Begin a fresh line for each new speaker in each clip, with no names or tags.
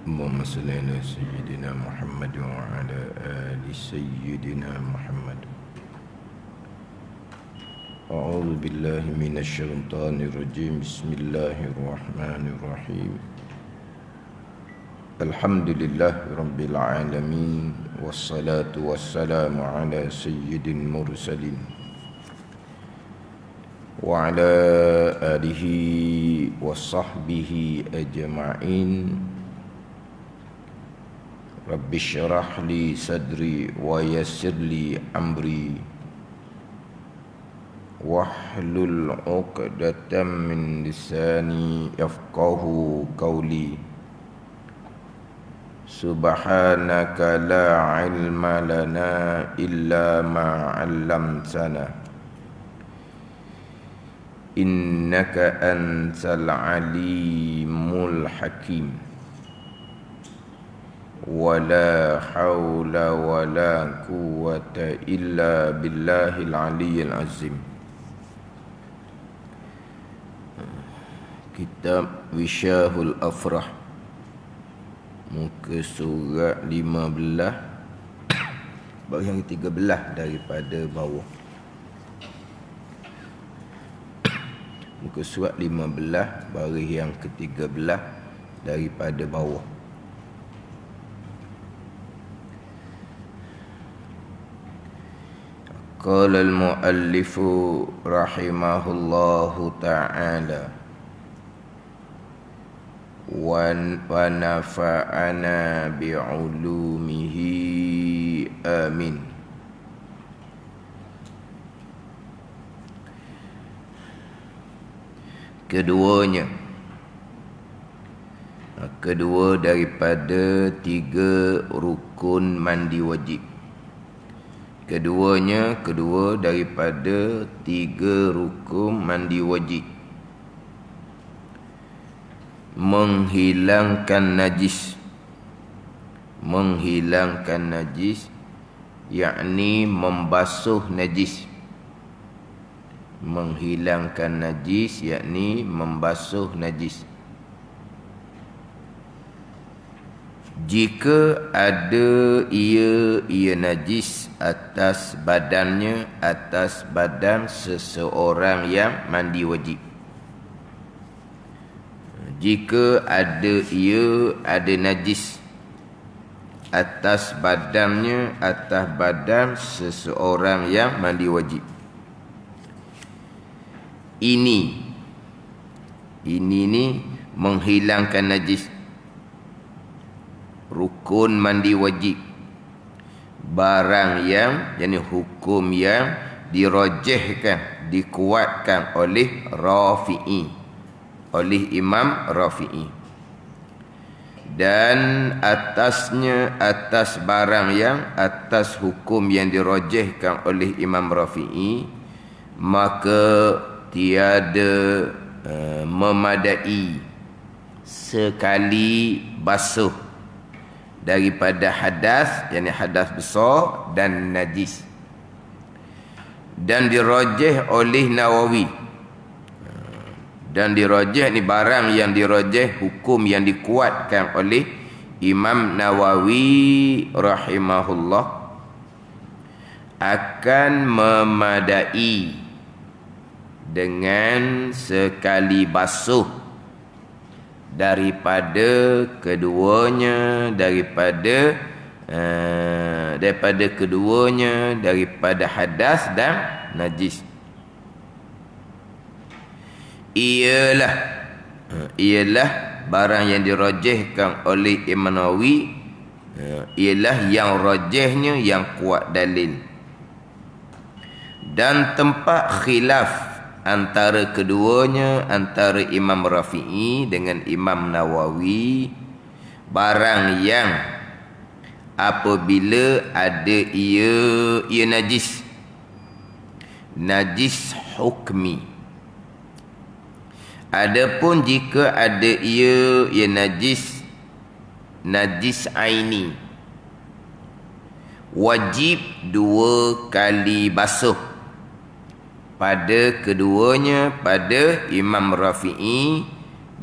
اللهم صل على سيدنا محمد وعلى آل سيدنا محمد. أعوذ بالله من الشيطان الرجيم. بسم الله الرحمن الرحيم. الحمد لله رب العالمين، والصلاة والسلام على سيد المرسلين وعلى آله وصحبه أجمعين. رب اشرح لي صدري ويسر لي أمري واحلل عقدة من لساني يفقه قولي. سبحانك لا علم لنا إلا ما علمتنا إنك أنت العليم الحكيم. ولا حول ولا قوة إلا بالله العلي العظيم. Kitab Wisyahul Afrah, muka surat 15, bahagian 13 daripada bawah. Muka surat 15, bahagian ke-13 daripada bawah. Qala al-muallifu rahimahullahu ta'ala wa nafa'ana bi'ulumihi amin. Kedua daripada 3 rukun mandi wajib. Kedua daripada 3 rukun mandi wajib. Menghilangkan najis, yakni membasuh najis. Menghilangkan najis, yakni membasuh najis. Jika ada ia najis atas badannya, atas badan seseorang yang mandi wajib. Jika ada najis atas badannya, atas badan seseorang yang mandi wajib. Ini ni menghilangkan najis, rukun mandi wajib, barang yang, yakni hukum yang dirajihkan, dikuatkan oleh Rafi'i, oleh Imam Rafi'i. Dan atasnya, atas barang yang, atas hukum yang dirajihkan oleh Imam Rafi'i, maka tiada memadai sekali basuh daripada hadas, yakni hadas besar dan najis. Dan dirajih oleh Nawawi. Dan dirajih ni barang yang dirajih, hukum yang dikuatkan oleh Imam Nawawi rahimahullah, akan memadai dengan sekali basuh daripada keduanya, daripada hadas dan najis. Ialah barang yang dirajihkan oleh Imam Nawawi, ialah yang rajihnya, yang kuat dalil. Dan tempat khilaf antara keduanya, antara Imam Rafi'i dengan Imam Nawawi, barang yang apabila ada ia najis, najis hukmi. Adapun jika ada ia najis, najis aini, wajib 2 kali basuh pada keduanya, pada Imam Rafi'i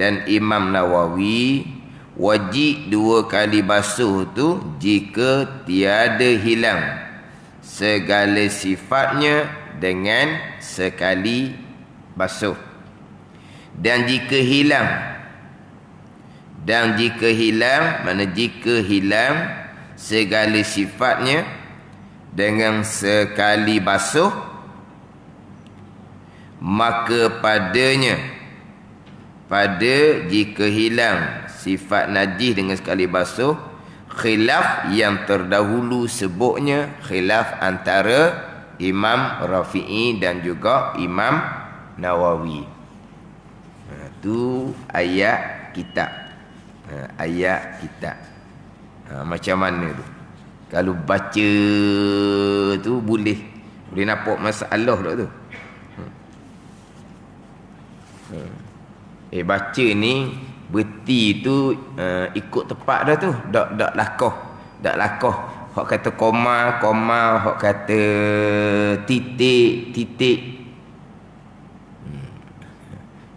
dan Imam Nawawi, Wajib 2 kali basuh tu jika tiada hilang segala sifatnya dengan sekali basuh. Dan jika hilang segala sifatnya dengan sekali basuh, maka jika hilang sifat najis dengan sekali basuh, khilaf yang terdahulu sebutnya, khilaf antara Imam Rafi'i dan juga Imam Nawawi. Itu ayat kitab. Ayat kitab. Macam mana tu? Kalau baca tu boleh nampak masalah tak tu? Baca ni berti tu ikut tepat dah tu. Dak lakoh. Hak kata koma, hak kata titik.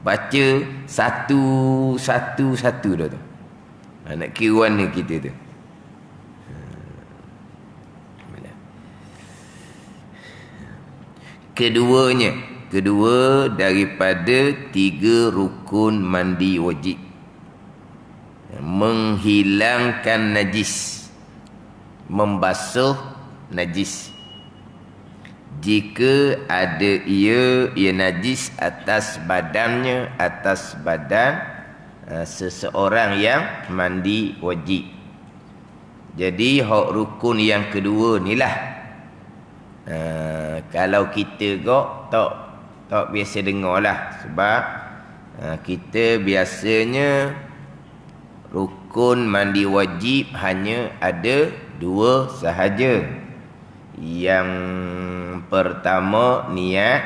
Baca satu dah tu. Nak kira warna kita tu. Kedua daripada 3 rukun mandi wajib, menghilangkan najis, membasuh najis. Jika ada ia najis atas badan seseorang yang mandi wajib. Jadi hak rukun yang kedua ni lah. Kalau kita tak biasa dengar lah. Sebab kita biasanya rukun mandi wajib hanya ada 2 sahaja. Yang pertama niat,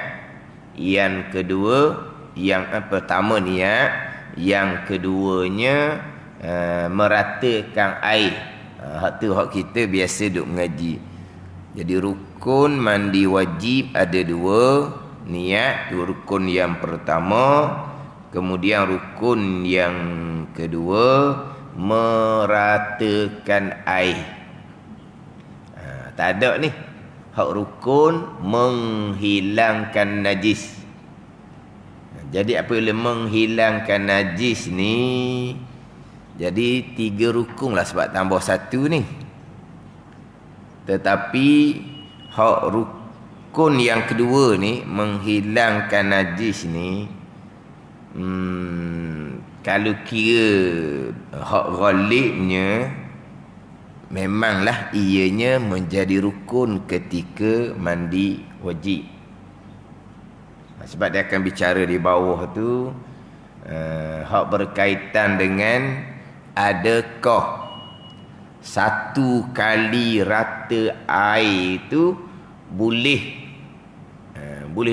yang keduanya meratakan air. Hak tu hak kita biasa duk mengaji. Jadi rukun mandi wajib ada 2, niat rukun yang pertama, kemudian rukun yang kedua meratakan air. Tak ada ni hak rukun menghilangkan najis. Jadi apabila menghilangkan najis ni, jadi 3 rukun lah sebab tambah 1 ni. Tetapi hak rukun yang kedua ni, menghilangkan najis ni, kalau kira hak ghalibnya, memanglah ianya menjadi rukun ketika mandi wajib. Sebab dia akan bicara di bawah tu hak berkaitan dengan adakah 1 kali rata air tu boleh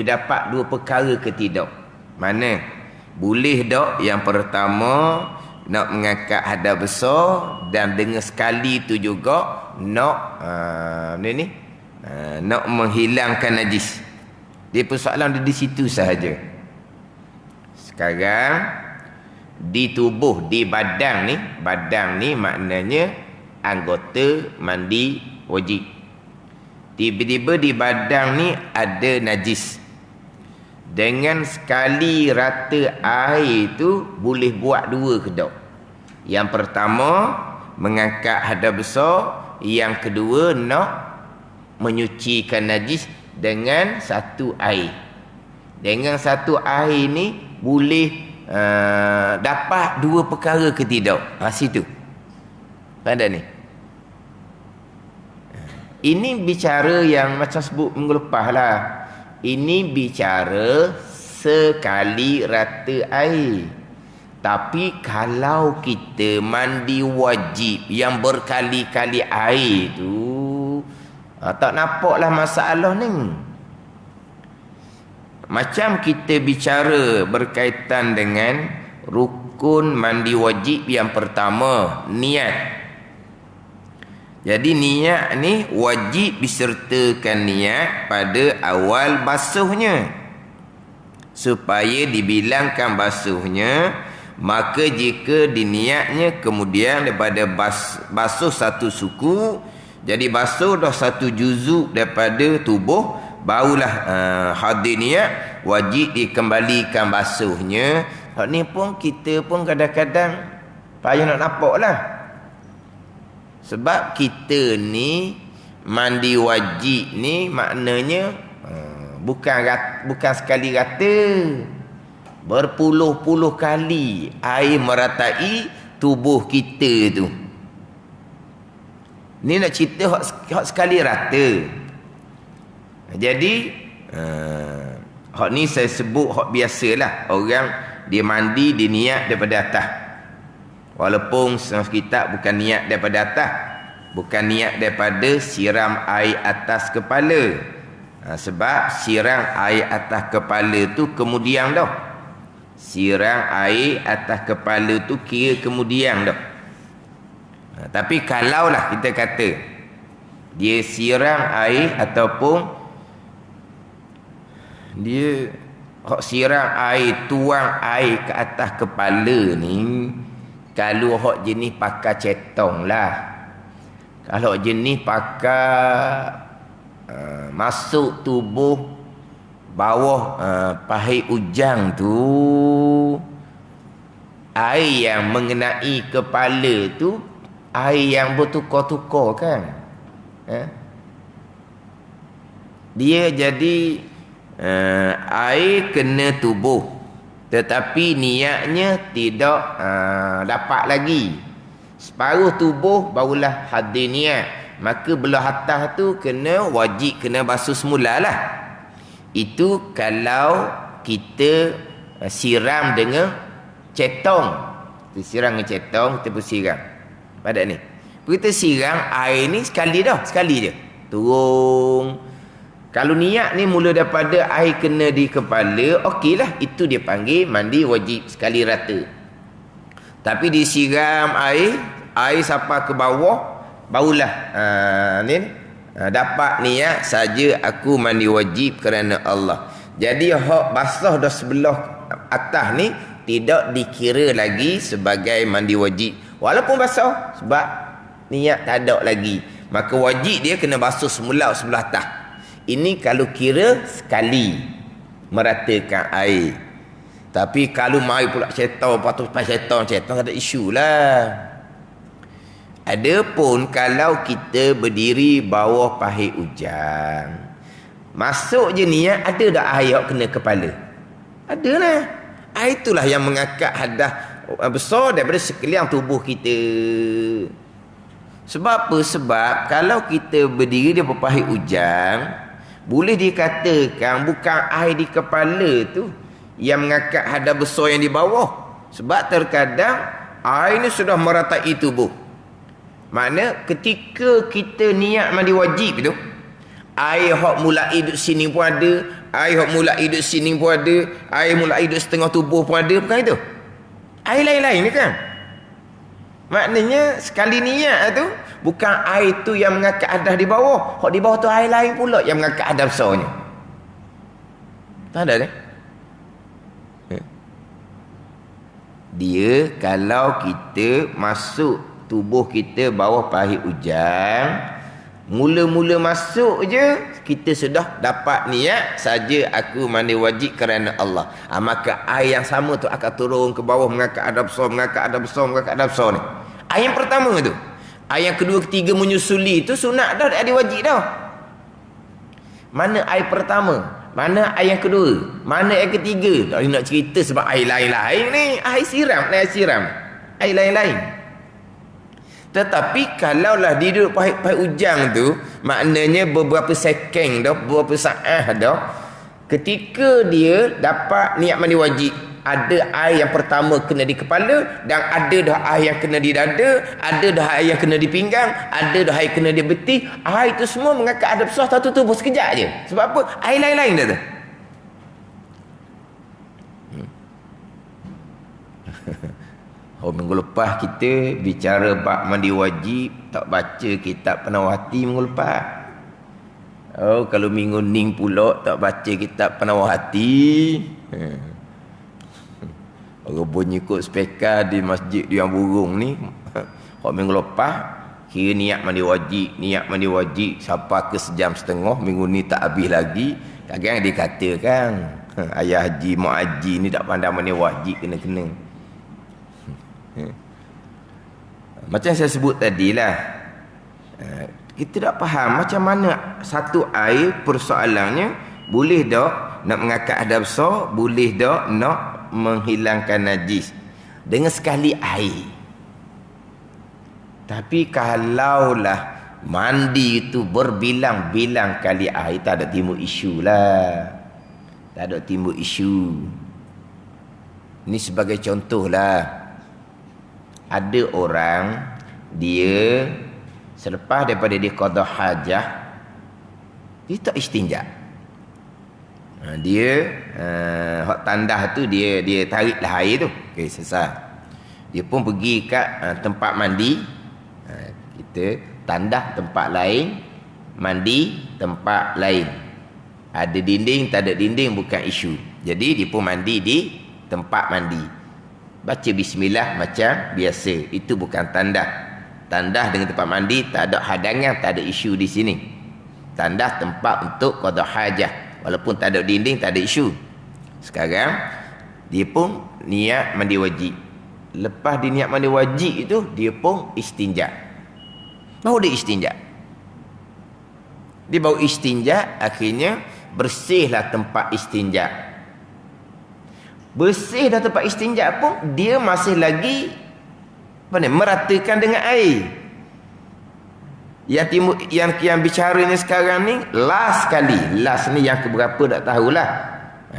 dapat 2 perkara ke tidak? Mana? Boleh tak yang pertama nak mengangkat hadas besar, dan dengan sekali tu juga nak nak menghilangkan najis. Dia persoalan di situ sahaja. Sekarang di tubuh, di badan ni maknanya anggota mandi wajib. Tiba-tiba di badan ni ada najis. Dengan sekali rata air tu boleh buat 2 ke tak? Yang pertama mengangkat hadas besar, yang kedua nak menyucikan najis dengan 1 air. Dengan 1 air ni boleh dapat 2 perkara ke tidak? Situ. Pada ni. Ini bicara yang macam sebut minggu lepas lah. Ini bicara sekali rata air. Tapi kalau kita mandi wajib yang berkali-kali air tu, tak nampaklah masalah ni. Macam kita bicara berkaitan dengan rukun mandi wajib yang pertama, niat. Jadi niat ni wajib disertakan niat pada awal basuhnya, supaya dibilangkan basuhnya Maka jika diniatnya kemudian daripada basuh satu suku, jadi basuh dah satu juzuk daripada tubuh, barulah hadir niat, wajib dikembalikan basuhnya. Hak ni pun kita pun kadang-kadang payah nak nampak lah. Sebab kita ni mandi wajib ni maknanya bukan sekali rata, berpuluh-puluh kali air meratai tubuh kita tu. Ni nak cerita hak sekali rata. Jadi hak ni saya sebut hak biasalah. Orang dia mandi, dia niat daripada atas. Walaupun setengah kitab bukan niat daripada atas, bukan niat daripada siram air atas kepala. Sebab siram air atas kepala tu kemudian dah. Siram air atas kepala tu kira kemudian dah. Tapi kalaulah kita kata dia siram air ataupun dia hak siram air, tuang air ke atas kepala ni, kalau hak jenis pakai cetong lah. Kalau jenis pakai masuk tubuh bawah pahit ujang tu, air yang mengenai kepala tu air yang bertukar-tukar kan. Dia jadi air kena tubuh, tetapi niatnya tidak dapat lagi. Separuh tubuh barulah hadir niat. Maka belah atas tu wajib kena basuh semula lah. Itu kalau kita siram dengan cetong. Kita siram dengan cetong, kita pun siram. Pada ni kita siram air ni sekali je turun. Kalau niat ni mula daripada air kena di kepala, okeylah, itu dia panggil mandi wajib sekali rata. Tapi disiram air sampai ke bawah, barulah dapat niat saja aku mandi wajib kerana Allah. Jadi hak basah dah sebelah atas ni tidak dikira lagi sebagai mandi wajib, walaupun basah, sebab niat tak ada lagi. Maka wajib dia kena basuh semula sebelah atas. Ini kalau kira sekali meratakan air. Tapi kalau mai pula syaitan, patut syaitan ada isu lah. Adapun kalau kita berdiri bawah pahit ujang, masuk je niat, ada dah air kena kepala? Ada lah. Air itulah yang mengangkat hadas besar daripada sekalian tubuh kita. Sebab apa? Sebab kalau kita berdiri di bawah pahit ujang, boleh dikatakan bukan air di kepala tu yang mengangkat hadas besar yang di bawah. Sebab terkadang air ni sudah meratai tubuh. Makna ketika kita niat mandi wajib tu, air hak mulai duduk sini pun ada, air hak mulai duduk sini pun ada, air mulai duduk setengah tubuh pun ada, bukan itu? Air lain-lain ni kan? Maknanya sekali niat tu, bukan air tu yang mengangkat hadas di bawah, hak di bawah tu air lain pula yang mengangkat hadas besarnya. Tak ada ni? Dia kalau kita masuk tubuh kita bawah pahit ujang, mula-mula masuk je kita sudah dapat niat saja aku mandi wajib kerana Allah. Maka air yang sama tu akan turun ke bawah mengangkat hadas besar, mengangkat hadas besar, mengangkat hadas besar ni. Air yang pertama tu. Air yang kedua, ketiga menyusuli tu sunat dah, tak ada wajib dah. Mana air pertama? Mana air yang kedua? Mana air ketiga? Tak nak cerita sebab air lain-lain ni. Air siram, air siram. Air lain-lain. Tetapi kalaulah dia duduk pahit ujang tu, maknanya beberapa second dah, beberapa saat dah, ketika dia dapat niat mandi wajib, ada air yang pertama kena di kepala, dan ada dah air yang kena di dada, ada dah air yang kena di pinggang, ada dah air kena di betih. Air itu semua mengangkat hadas besar satu tubuh sekejap je. Sebab apa? Air lain-lain dah tu. Minggu lepas kita bicara bab mandi wajib, tak baca kitab Penawati minggu lepas. Kalau minggu ni pula tak baca kitab Penawati. Orang bunyi ikut speaker di masjid yang burung ni. Kau minggu lepas kira niat mandi wajib sampai ke sejam setengah, minggu ni tak habis lagi. Kadang dikatakan ayah haji, mak haji ni tak pandai mandi wajib kena-kena. Macam saya sebut tadilah, kita tak faham macam mana satu air persoalannya. Boleh tak nak mengangkat hadas besar, boleh tak nak menghilangkan najis dengan sekali air. Tapi kalaulah mandi itu berbilang-bilang kali air, tak ada timbul isu lah. Tak ada timbul isu. Ini sebagai contoh lah. Ada orang, dia selepas daripada dia qada hajah, dia tak istinja. Dia hak tandah tu dia tariklah air tu. Okey, selesai. Dia pun pergi kat tempat mandi. Kita tandah tempat lain, mandi tempat lain. Ada dinding, tak ada dinding, bukan isu. Jadi dia pun mandi di tempat mandi. Baca bismillah macam biasa. Itu bukan tandah. Tandah dengan tempat mandi tak ada hadangan, tak ada isu di sini. Tandah tempat untuk qada hajah. Walaupun tak ada dinding, tak ada isu. Sekarang dia pun niat mandi wajib. Lepas dia niat mandi wajib itu, dia pun istinja. Baru dia istinja. Dia baru istinja, akhirnya bersihlah tempat istinja. Bersih dah tempat istinja pun, dia masih lagi meratakan dengan air. Yang bicara ni sekarang ni last kali. Last ni yang keberapa tak tahulah.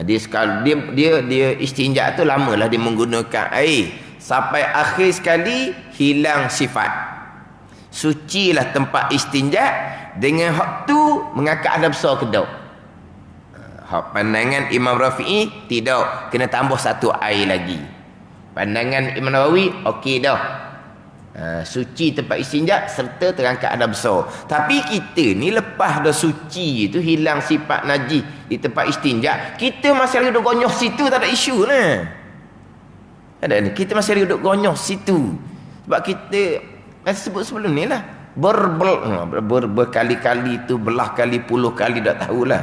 Dia istinja tu lamalah dia menggunakan air. Sampai akhir sekali hilang sifat. Sucilah tempat istinja dengan hak tu mengangkat hadas besar ke tak? Hak pandangan Imam Rafi'i tidak, kena tambah satu air lagi. Pandangan Imam Nawawi okey dah. Suci tempat istinja serta terangkat hadas besar. Tapi kita ni lepas dah suci tu hilang sifat najis di tempat istinja, kita masih lagi duduk gonyoh situ, tak ada isu lah. Ada ni, kita masih lagi duduk gonyoh situ. Sebab kita sebut sebelum ni lah, berkali-kali tu, belah kali, puluh kali tak tahulah.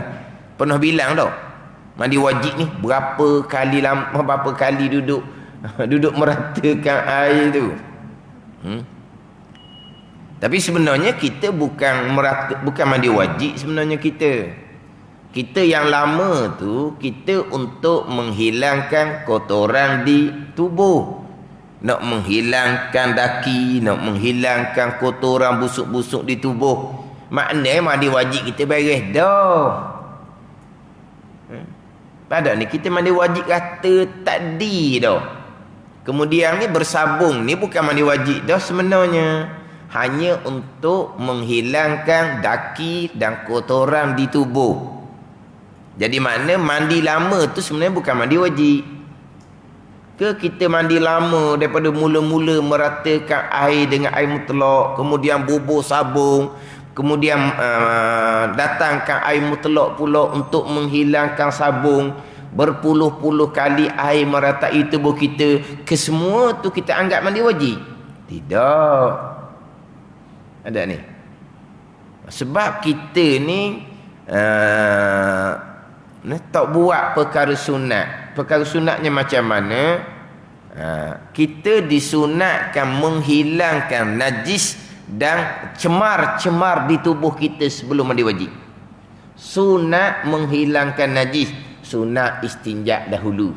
Pernah bilang tau, mandi wajib ni berapa kali duduk meratakan air tu. Tapi sebenarnya kita bukan mandi wajib. Sebenarnya kita yang lama tu, kita untuk menghilangkan kotoran di tubuh, nak menghilangkan daki, nak menghilangkan kotoran busuk-busuk di tubuh. Maknanya mandi wajib kita beres dah. Pada ni kita mandi wajib kata tadi dah. Kemudian ni bersabung ni bukan mandi wajib dah sebenarnya. Hanya untuk menghilangkan daki dan kotoran di tubuh. Jadi makna mandi lama tu sebenarnya bukan mandi wajib. Ke kita mandi lama daripada mula-mula meratakan air dengan air mutlak, kemudian bubur sabung, kemudian datangkan air mutlak pula untuk menghilangkan sabung, berpuluh-puluh kali air meratai tubuh kita, kesemua tu kita anggap mandi wajib? Tidak. Ada ni. Sebab kita ni tak buat perkara sunat. Perkara sunatnya macam mana? Kita disunatkan menghilangkan najis dan cemar-cemar di tubuh kita sebelum mandi wajib. Sunat menghilangkan najis, sunat istinja dahulu.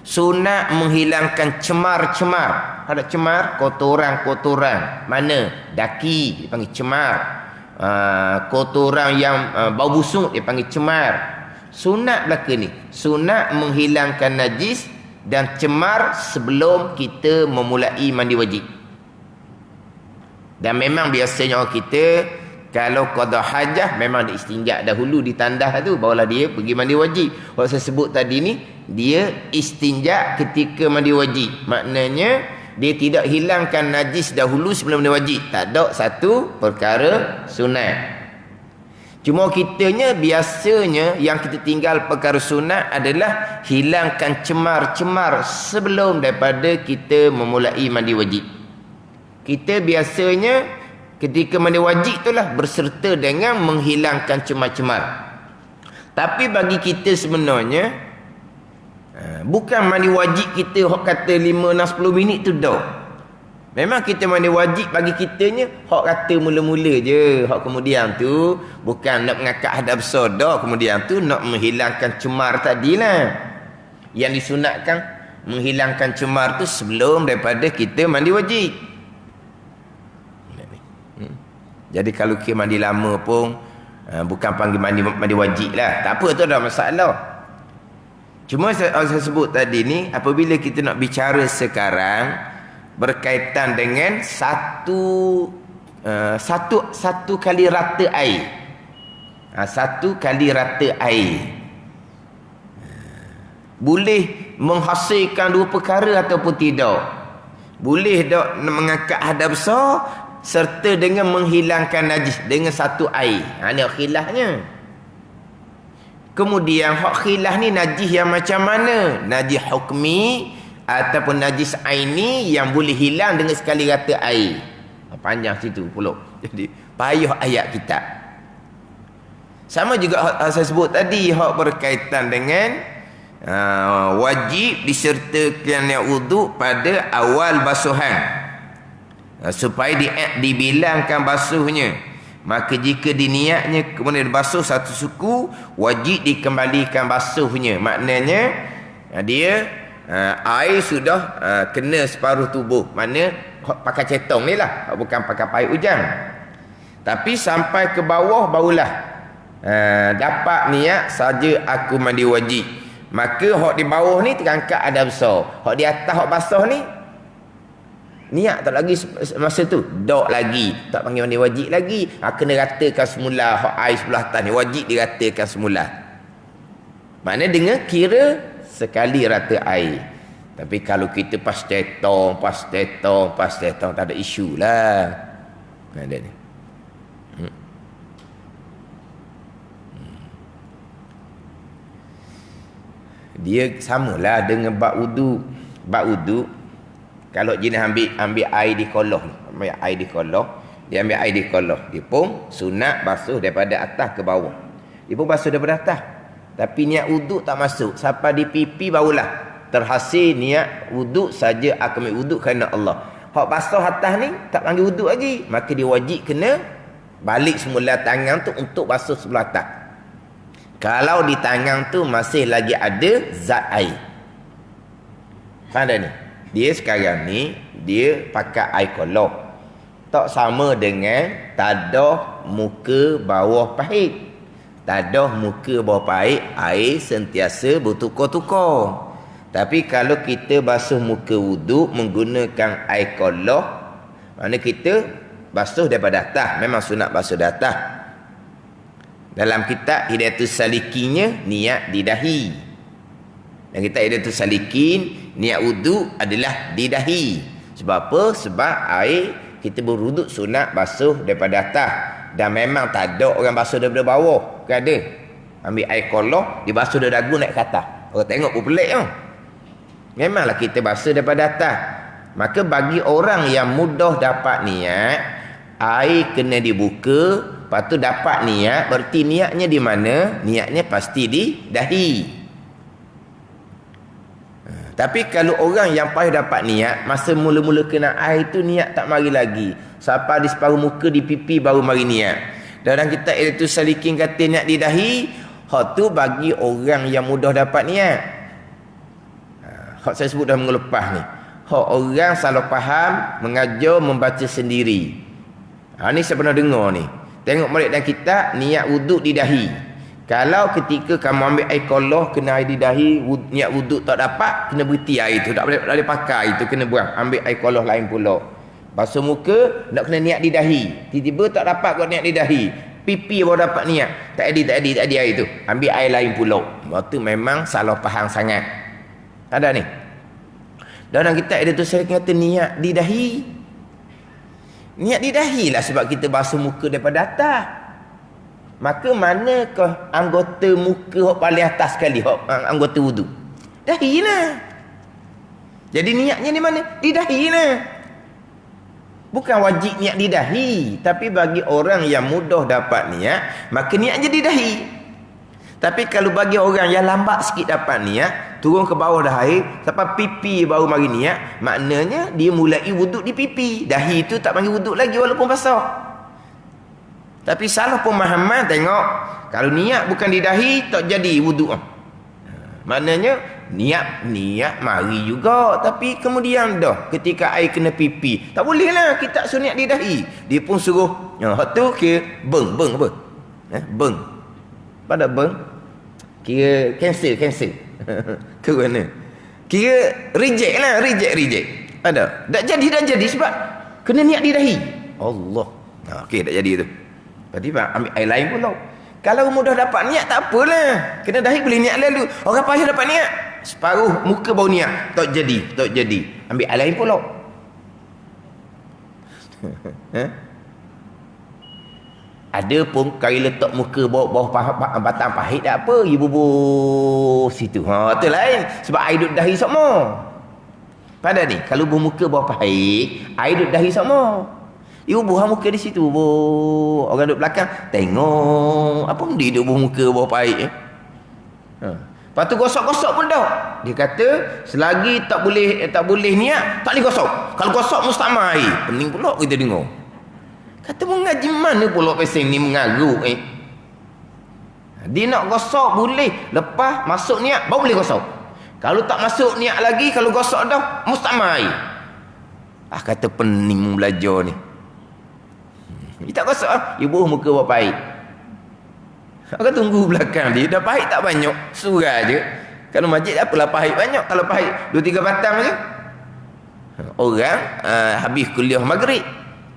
Sunat menghilangkan cemar-cemar. Ada cemar, kotoran-kotoran. Mana? Daki, dipanggil cemar. Kotoran yang bau busuk dipanggil cemar. Sunat belaka ni, sunat menghilangkan najis dan cemar sebelum kita memulai mandi wajib. Dan memang biasanya orang kita kalau qada hajah memang dia istinja dahulu di tandah tu, barulah dia pergi mandi wajib. Kalau saya sebut tadi ni, dia istinja ketika mandi wajib. Maknanya dia tidak hilangkan najis dahulu sebelum mandi wajib. Tak ada satu perkara sunat. Cuma kitanya biasanya yang kita tinggal perkara sunat adalah hilangkan cemar-cemar sebelum daripada kita memulai mandi wajib. Kita biasanya ketika mandi wajib itulah berserta dengan menghilangkan cemar-cemar. Tapi bagi kita sebenarnya bukan mandi wajib kita hok kata 5 6 10 minit tu dah. Memang kita mandi wajib bagi kitanya hok kata mula-mula je. Hok kemudian tu bukan nak mengangkat hadap besar dah. Kemudian tu nak menghilangkan cemar tadilah. Yang disunatkan menghilangkan cemar tu sebelum daripada kita mandi wajib. Jadi kalau kita mandi lama pun bukan panggil mandi wajib lah. Tak apa, tu dah masalah. Cuma saya sebut tadi ni, apabila kita nak bicara sekarang berkaitan dengan satu kali rata air. Satu kali rata air boleh menghasilkan dua perkara ataupun tidak. Boleh tak mengangkat hadap besar serta dengan menghilangkan najis dengan satu air. Ini khilafnya. Kemudian hak khilaf ni najis yang macam mana? Najis hukmi ataupun najis aini yang boleh hilang dengan sekali rata air. Panjang situ pula. Jadi payah ayat kitab. Sama juga saya sebut tadi, hak berkaitan dengan wajib disertakan wuduk pada awal basuhan. Supaya dibilangkan basuhnya. Maka jika diniatnya kemudian basuh satu suku, wajib dikembalikan basuhnya. Maknanya dia air sudah kena separuh tubuh. Mana pakai cetong ni lah, bukan pakai paip hujan. Tapi sampai ke bawah barulah dapat niat saja aku mandi wajib. Maka hak di bawah ni terangkat ada besar. Hak di atas hak basah ni niat tak lagi masa tu. Dok lagi, tak panggil mandi wajib lagi. Kena ratakan semula hak air sebelah atas ni, wajib diratakan semula. Maknanya dengan kira sekali rata air. Tapi kalau kita pas tetong tak ada isu lah. Ada ni. Dia samalah dengan bab wudu. Bab wudu, kalau jenis ambil air di kolah, dia ambil air di kolah, dia pun sunat basuh daripada atas ke bawah. Dia pun basuh daripada atas. Tapi niat wuduk tak masuk. Sampai di pipi barulah terhasil niat wuduk saja, aku ambil wuduk kerana Allah. Hak basuh atas ni tak panggil wuduk lagi. Maka dia wajib kena balik semula tangan tu untuk basuh sebelah atas. Kalau di tangan tu masih lagi ada zat air. Faham tak ni? Dia sekarang ni dia pakai air kolah. Tak sama dengan tadah muka bawah pahit. Tadah muka bawah pahit, air sentiasa bertukar-tukar. Tapi kalau kita basuh muka wuduk menggunakan air kolah, maknanya kita basuh daripada atas. Memang sunat basuh dari atas. Dalam kitab Hidayatus Salikinnya niat di dahi. Dan kitab Hidayatus Salikin niat wuduk adalah di dahi. Sebab apa? Sebab air kita berwuduk sunat basuh daripada atas. Dan memang tak ada orang basuh daripada bawah. Bukan ada. Ambil air kolah, dia basuh dari dagu naik ke atas. Orang tengok pun pelik kan? Memanglah kita basuh daripada atas. Maka bagi orang yang mudah dapat niat, air kena dibuka, lepas tu dapat niat. Berarti niatnya di mana? Niatnya pasti di dahi. Tapi kalau orang yang payah dapat niat, masa mula-mula kena air tu niat tak mari lagi. Sampai di separuh muka, di pipi baru mari niat. Dalam kitab Hidayatus Salikin kata niat di dahi, hak tu bagi orang yang mudah dapat niat. Hak saya sebut dah minggu lepas ni. Hak orang salah faham, mengajar, membaca sendiri. Ni saya pernah dengar ni. Tengok balik dalam kitab, niat wuduk di dahi. Kalau ketika kamu ambil air kolah, kena air di dahi, niat wuduk tak dapat, kena berhenti air tu. Tak boleh pakai itu, kena buang. Ambil air kolah lain pula. Basuh muka, nak kena niat di dahi. Tiba-tiba tak dapat kau niat di dahi. Pipi baru dapat niat. Tak ada air tu. Ambil air lain pula. Waktu memang salah faham sangat. Ada ni. Dalam kitab ada tu saya kata niat di dahi. Niat di dahi lah sebab kita basuh muka daripada atas. Maka manakah anggota muka hok paling atas sekali hok anggota wudu? Dahi lah. Jadi niatnya di mana? Di dahi lah. Bukan wajib niat di dahi, tapi bagi orang yang mudah dapat niat, maka niatnya di dahi. Tapi kalau bagi orang yang lambat sikit dapat niat, turun ke bawah dah air, sampai pipi baru mari niat, maknanya dia mulai wuduk di pipi. Dahi tu tak panggil wuduk lagi walaupun basah. Tapi salah pemahaman, tengok. Kalau niat bukan di dahi, tak jadi wuduk. Maknanya, niat mari juga. Tapi kemudian dah, ketika air kena pipi, tak boleh lah kita suruh niat di dahi. Dia pun suruh, hak tu kira beng apa? Beng. Pada beng? Kira cancel. Ke mana? Kira reject lah, reject. Ada. Tak jadi sebab kena niat di dahi. Allah. Okey, tak jadi tu. Berarti ambil air lain pula. Kalau mudah dapat niat tak apalah. Kena dahi boleh niat lalu. Orang payah dapat niat, separuh muka baru niat. Tak jadi. Ambil air lain pula. Ada pun kali letak muka bawah batang pahit tak apa, ibu situ. Tu lain. Sebab air duduk dahi sama. Pada ni, kalau bermuka bawah pahit, air duduk dahi sama. Ibu buah muka di situ, orang duduk belakang tengok apa dia duduk buah muka bawah pahit. Lepas tu gosok-gosok pun dah. Dia kata selagi tak boleh niat, tak boleh gosok. Kalau gosok mustamah air. Pening pula kita dengar. Kata mengaji mana pula pesing ni mengarut Dia nak gosok boleh, lepas masuk niat baru boleh gosok. Kalau tak masuk niat lagi, kalau gosok dah mustamah air. Kata pening belajar ni. Dia tak gosok ibu muka buat pahit. Aku tunggu belakang dia. Dah pahit tak banyak, surah je. Kalau masjid apalah pahit banyak. Kalau pahit 2-3 batang je. Orang habis kuliah maghrib,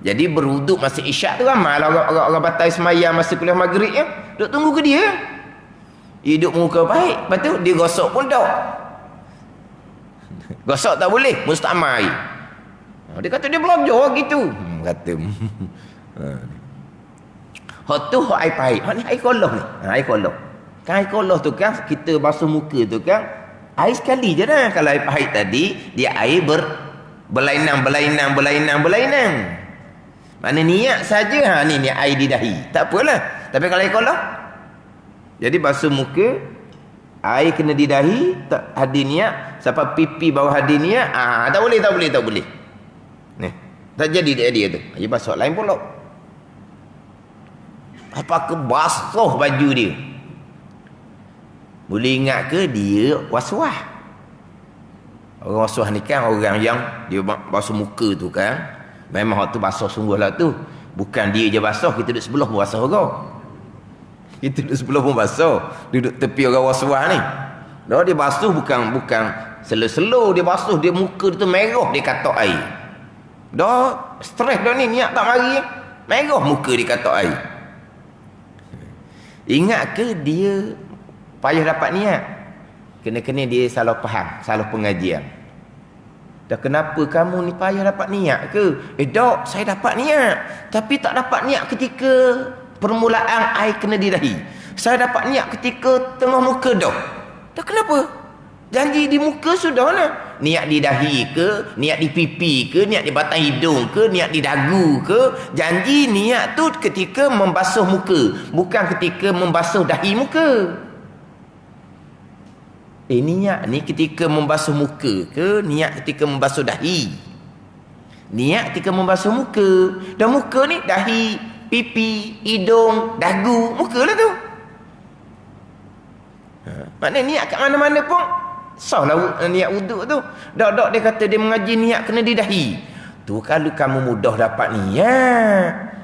jadi berwuduk masa isyak tu ramai lah orang batal semayang masa kuliah maghrib ya. Duk tunggu ke dia. Hidup muka pahit. Lepas tu dia gosok pun tak. Gosok tak boleh, mustamah air. Dia kata dia belajar gitu. Kata hak tu hak air pahit. Hak ni air koloh ni. Air koloh. Kan air koloh tu kan kita basuh muka tu kan air sekali je dah. Kalau air pahit tadi dia air berlainan. Mana niat saja ni air di dahi. Tak apalah. Tapi kalau air koloh, jadi basuh muka, air kena di dahi, tak hadir niat, sampai pipi bawah hadir niat, tak boleh. Ni. Tak jadi dia tu. Dia basuh lain pula. Apa ke basuh baju dia? Boleh ingat ke dia waswah? Orang waswah ni kan orang yang dia basuh muka tu kan, memang waktu basuh sungguh lah tu. Bukan dia je basuh, kita duduk sebelah pun basuh juga. Kita duduk sebelah pun basuh. Duduk tepi orang waswah ni. Dia basuh bukan selo-selo dia basuh, dia muka dia tu merah, dia katak air. Stres dah ni, niat tak mari. Merah muka dia katak air. Ingat ke dia payah dapat niat? Kena-kena dia salah faham, salah pengajian. Dah kenapa kamu ni payah dapat niat ke? Dok, saya dapat niat. Tapi tak dapat niat ketika permulaan air kena di dahi. Saya dapat niat ketika tengah muka dah. Dah kenapa? Janji di muka sudah lah. Niat di dahi ke, niat di pipi ke, niat di batang hidung ke, niat di dagu ke. Janji niat tu ketika membasuh muka, bukan ketika membasuh dahi muka. Niat ni ketika membasuh muka ke, niat ketika membasuh dahi? Niat ketika membasuh muka. Dan muka ni dahi, pipi, hidung, dagu, muka lah tu. Maknanya niat kat mana-mana pun sah lah niat wuduk tu. Dok dia kata dia mengaji niat kena di dahi. Tu kalau kamu mudah dapat niat.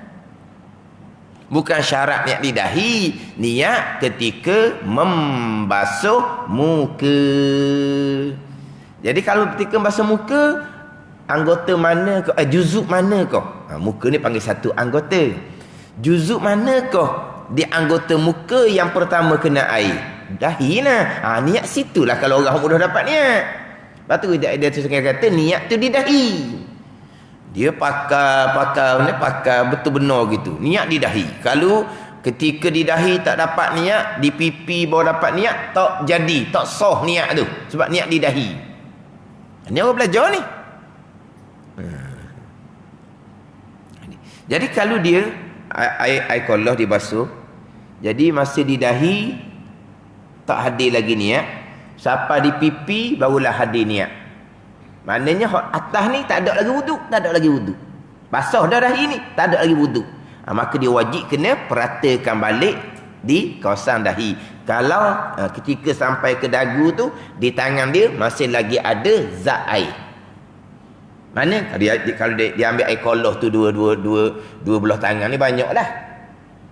Bukan syarat niat di dahi. Niat ketika membasuh muka. Jadi kalau ketika membasuh muka, anggota mana kau? Juzuk mana kau? Muka ni panggil satu anggota. Juzuk mana kau di anggota muka yang pertama kena air? Dahi lah. Niat situlah kalau orang mudah dapat niat. Lepas tu dia kata niat tu di dahi. Dia pakai betul benar gitu. Niat di dahi. Kalau Ketika di dahi tak dapat niat, di pipi baru dapat niat, tak jadi, tak sah niat tu. Sebab niat di dahi. Ini orang belajar ni. Jadi kalau dia air kolah dibasuh, jadi masa di dahi tak hadir lagi niat, sampai di pipi barulah hadir niat. Maknanya atas ni tak ada lagi wuduk, tak ada lagi wuduk. Basah dah dahi ni, tak ada lagi wuduk. Maka dia wajib kena peratakan balik di kawasan dahi. Kalau ketika sampai ke dagu tu, di tangan dia masih lagi ada zat air. Mana kalau dia ambil air kolah tu dua belah tangan ni banyak lah.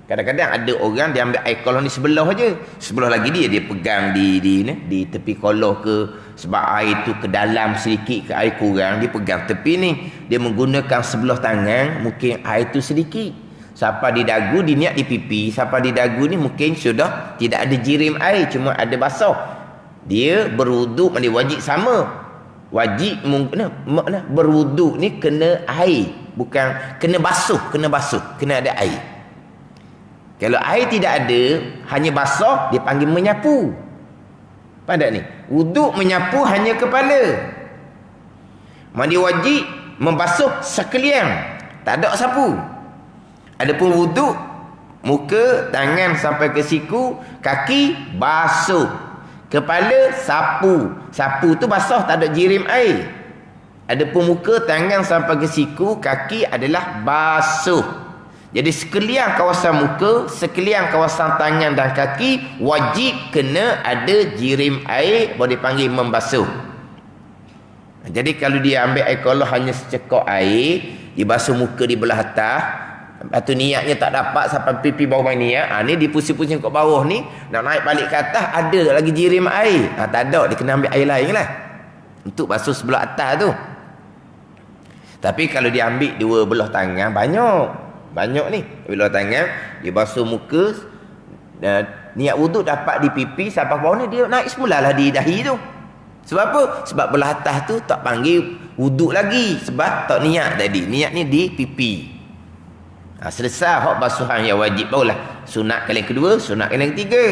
Kadang-kadang ada orang dia ambil air kolah ni sebelah aja. Sebelah lagi dia pegang di tepi kolah ke, sebab air tu ke dalam sedikit ke air kurang, dia pegang tepi ni. Dia menggunakan sebelah tangan, mungkin air tu sedikit. Sampai di dagu, di niat di pipi. Sampai di dagu ni mungkin sudah tidak ada jirim air, cuma ada basah. Dia berwuduk, dia wajib sama. Wajib berwuduk ni kena air, bukan kena basuh, kena ada air. Kalau air tidak ada, hanya basah, dia panggil menyapu. Faham tak ni? Wuduk menyapu hanya kepala. Mandi wajib membasuh sekalian, tak ada sapu. Adapun wuduk, muka, tangan sampai ke siku, kaki basuh, kepala sapu. Sapu tu basah, tak ada jirim air. Adapun muka, tangan sampai ke siku, kaki adalah basuh. Jadi sekalian kawasan muka, sekalian kawasan tangan dan kaki wajib kena ada jirim air, baru dipanggil membasuh. Jadi kalau dia ambil air kolah hanya secekok air, dibasuh muka di belah atas, lepas tu niatnya tak dapat sampai pipi bawah main niat, ni dipusing-pusing kat bawah ni, nak naik balik ke atas, ada lagi jirim air. Tak ada, dia kena ambil air lain lah untuk basuh sebelah atas tu. Tapi kalau dia ambil dua belah tangan, banyak ni, belah tangan, dia basuh muka, niat wuduk dapat di pipi, sampai bawah ni dia naik semula lah di dahi tu. Sebab apa? Sebab belah atas tu tak panggil wuduk lagi, sebab tak niat tadi. Niat ni di pipi. Selesai hak basuhan yang wajib, barulah sunat kali yang kedua, sunat kali yang ketiga.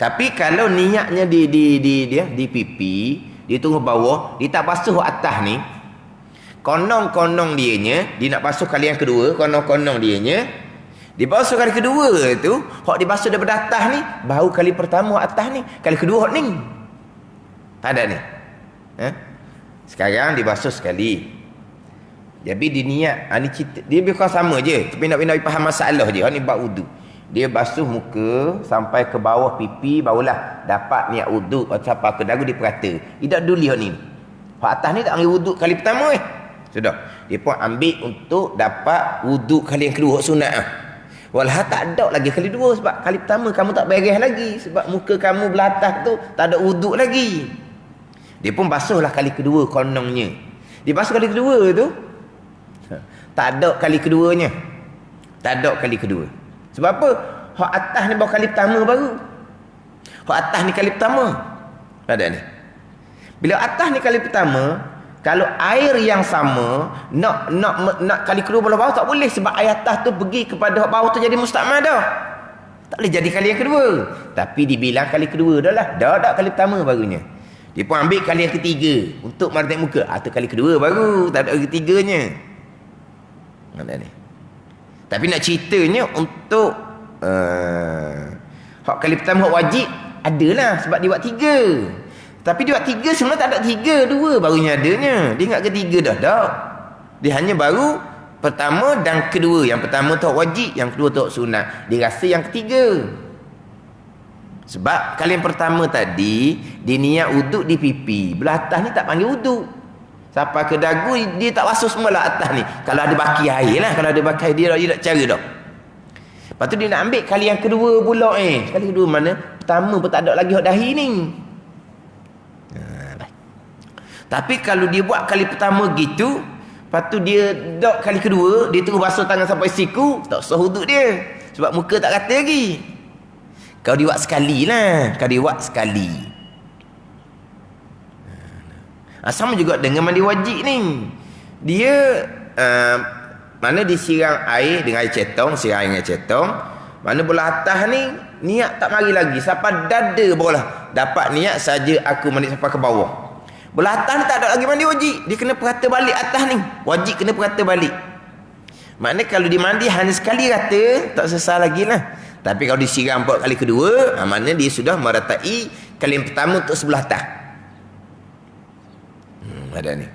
Tapi kalau niatnya di pipi, dia tunggu bawah, dia tak basuh atas ni, konong-konong dianya, dia nak basuh kali yang kedua, konong-konong dianya, dia basuh kali kedua tu, hak dibasuh daripada atas ni, baru kali pertama atas ni, kali kedua hak ni. Tak ada ni. Sekarang dibasuh sekali. Jadi dia niat, ni cerita, dia bukan sama je, tapi nak faham masalah je. Ni bab wuduk. Dia basuh muka sampai ke bawah pipi, barulah dapat niat wuduk. Sampai ke dagu dia perata. Dia tak peduli hak ni. Hak atas ni tak ambil wuduk kali pertama sudah. Dia pun ambil untuk dapat wuduk kali yang kedua, hak sunat Walah tak ada lagi kali dua, sebab kali pertama kamu tak beres lagi, sebab muka kamu belah atas tu tak ada wuduk lagi. Dia pun basuhlah kali kedua konongnya. Dia basuh kali kedua tu, tak ada kali keduanya. Tak ada kali kedua. Sebab apa? Hak atas ni baru kali pertama baru. Hak atas ni kali pertama. Ada ni. Bila atas ni kali pertama, kalau air yang sama nak kali kedua belah bawah tak boleh, sebab air atas tu pergi kepada hak bawah tu jadi mustakmal dah. Tak boleh jadi kali yang kedua. Tapi dibilang kali kedua dah lah. Dah kali pertama barunya. Dia pun ambil kali yang ketiga untuk mandi muka. Tu kali kedua baru, tak ada ketiganya. Ada ni. Tapi nak ceritanya untuk hak kali pertama hak wajib adalah, sebab dia buat tiga. Tapi dia buat tiga sebenarnya tak ada tiga, dua barunya adanya. Dia ingat ketiga dah tak. Dia hanya baru pertama dan kedua. Yang pertama tu hak wajib, yang kedua tu hak sunat. Dia rasa yang ketiga. Sebab kali yang pertama tadi dia niat wuduk di pipi, belah atas ni tak panggil wuduk. Sampai ke dagu dia tak basuh semua lah atas ni. Kalau ada baki air lah, kalau ada baki air dia tak cara dah. Lepas tu dia nak ambil kali yang kedua pula Kali kedua mana? Pertama pun tak ada lagi hak dahi ni. Tapi kalau dia buat kali pertama gitu, lepas tu dia dok kali kedua, dia terus basuh tangan sampai siku, tak sah wuduk dia. Sebab muka tak rata lagi. Kau dia buat sekali lah. Kau dia buat sekali. Sama juga dengan mandi wajib ni. Dia Mana disiram air dengan air cetong, siram dengan cetong. Mana bola atas ni niat tak mari lagi sampai dada barulah dapat niat saja aku mandi sampai ke bawah. Bola atas ni tak ada lagi mandi wajib. Dia kena perata balik atas ni. Wajib kena perata balik. Maknanya kalau dimandi hanya sekali rata tak selesai lagi lah. Tapi kalau disiram buat kali kedua, maknanya dia sudah meratai kali yang pertama untuk sebelah atas. Ada ni.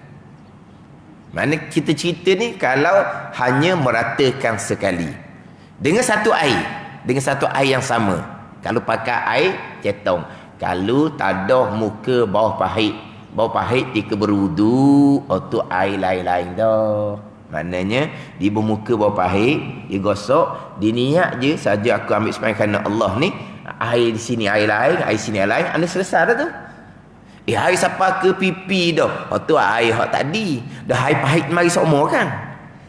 Maknanya kita cerita ni kalau hanya meratakan sekali. Dengan satu air. Dengan satu air yang sama. Kalau pakai air, cetong. Kalau tadah muka bawah pahit. Bawah pahit dia berwudu. Oh tu air lain-lain dah. Maknanya, dia bermuka bawah pahit. Dia gosok. Dia niat je. Saja aku ambil sembahyang kerana Allah ni. Air di sini air lain. Air sini air lain. Anda selesai dah tu. Air siapa ke pipi dah. Oh tu air hak tadi. Dah air pahit mari seumur kan.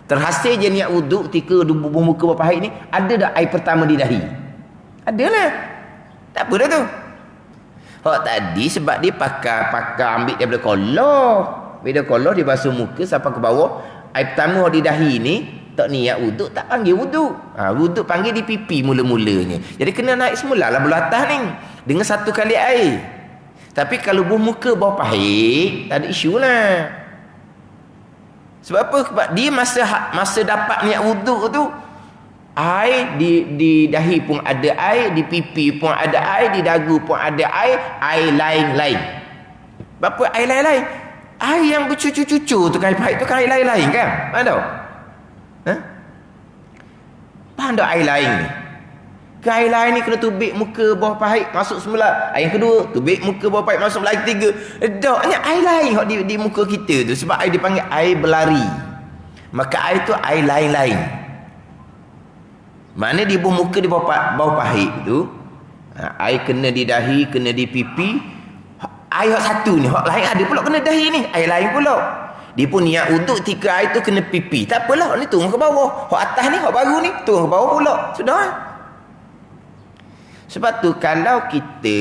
Terhasil je niat wuduk ketika bermuka bawah pahit ni. Ada dah air pertama di dahi? Adalah. Tak apa dah tu. Hak tadi sebab dia pakai ambil daripada kolor. Bila kolor dia basuh muka sampai ke bawah. Air pertama di dahi ni tak niat wuduk, tak panggil wuduk. Wuduk panggil di pipi mula-mulanya. Jadi kena naik semula lah bola atas ni. Dengan satu kali air. Tapi kalau bermuka bawah pahit, tak ada isu lah. Sebab apa? Sebab dia masa dapat niat wuduk tu, air di dahi pun ada air, di pipi pun ada air, di dagu pun ada air lain-lain. Sebab apa air lain-lain? Air yang bercucur-cucur tu kan, air pahit tu kan air lain-lain kan? Faham tak? Faham tak air lain ni? Ke air lain ni kena tubik muka bawah pahit masuk semula. Air yang kedua, tubik muka bawah pahit masuk lagi ketiga. Dah, ni air lain di muka kita tu. Sebab air dipanggil air berlari. Maka air tu air lain-lain. Mana di muka di bawah pahit tu, air kena di dahi, kena di pipi. Air hak satu ni, hak lain ada pula kena dahi ni. Air lain pula. Dia pun niat wuduk ketika air tu kena pipi. Tak apalah, ni turun ke bawah. Hak atas ni, hak baru ni, turun ke bawah pula. Sudah. Sebab tu kalau kita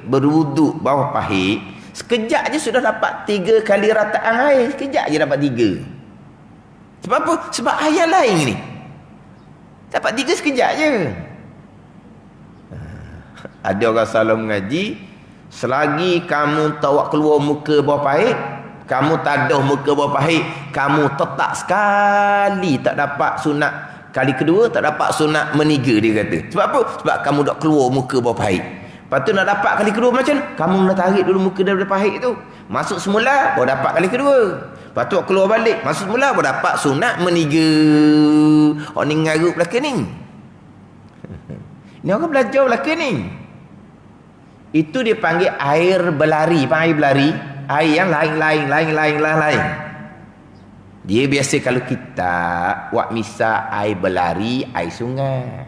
berwuduk bawah pahit, sekejap je sudah dapat 3 kali rataan air. Sekejap je dapat 3. Sebab apa? Sebab air yang lain ni. Dapat 3 sekejap je. Ada orang salah mengaji, selagi kamu tawak keluar muka bawah pahit, kamu tadah muka bawah pahit, kamu tetap sekali tak dapat sunat. Kali kedua tak dapat sunat meniga, dia kata. Sebab apa? Sebab kamu dah keluar muka bawah pahit. Lepas tu nak dapat kali kedua macam mana? Kamu nak tarik dulu muka daripada pahit tu. Masuk semula, baru dapat kali kedua. Lepas tu keluar balik. Masuk semula, baru dapat sunat meniga. Orang ni ngarut belakang ni. Ni orang belajar belakang ni. Itu dia panggil air berlari. Air berlari. Air yang lain. Dia biasa kalau kita wak misa air berlari, air sungai.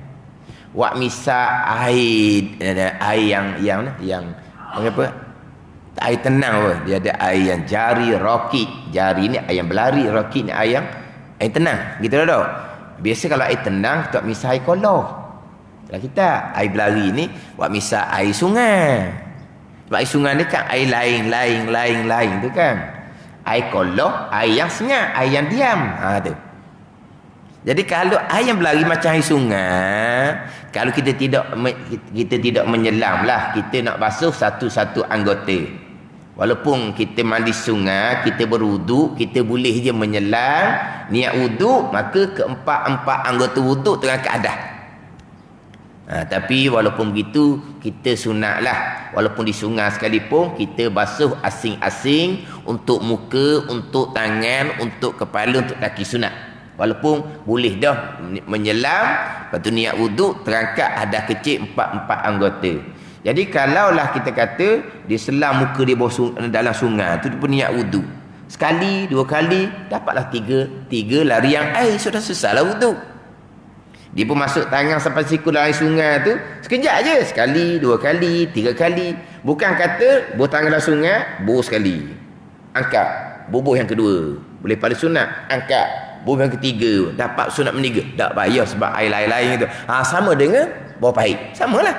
Wak misa air yang apa? Air tenang apa? Dia ada air yang jari, rokit. Jari ni air yang berlari, rokit ni air tenang. Gitu dah. Biasa kalau air tenang, kita misa air kolor. Kalau kita air berlari ni wak misa air sungai. Sebab air sungai ni kan air lain tu kan. Air kolok, air yang senyap, air yang diam. Tu. Jadi kalau air yang berlari macam air sungai, kalau kita tidak menyelam lah, kita nak basuh satu-satu anggota. Walaupun kita mandi sungai, kita berwuduk, kita boleh je menyelam, niat wuduk, maka keempat-empat anggota wuduk tengah keadah. Tapi walaupun begitu, kita sunat lah. Walaupun di sungai sekalipun, kita basuh asing-asing untuk muka, untuk tangan, untuk kepala, untuk kaki sunat. Walaupun boleh dah menyelam, lepas tu niat wuduk, terangkat hadas kecil empat anggota. Jadi kalaulah kita kata, dia selam muka dia dalam sungai, tu dia pun niat wuduk. Sekali, 2 kali, dapatlah 3 larian air, sudah selesailah wuduk. Dia pun masuk tangan sampai siku dalam sungai tu sekejap je. Sekali, 2 kali, 3 kali. Bukan kata bubuh tangan dalam sungai, bubuh sekali. Angkat, bubuh yang kedua. Boleh pada sunat, angkat. Bubuh yang ketiga, dapat sunat meniga. Tak payah sebab air lain-lain tu. Sama dengan bawah pahit. Samalah.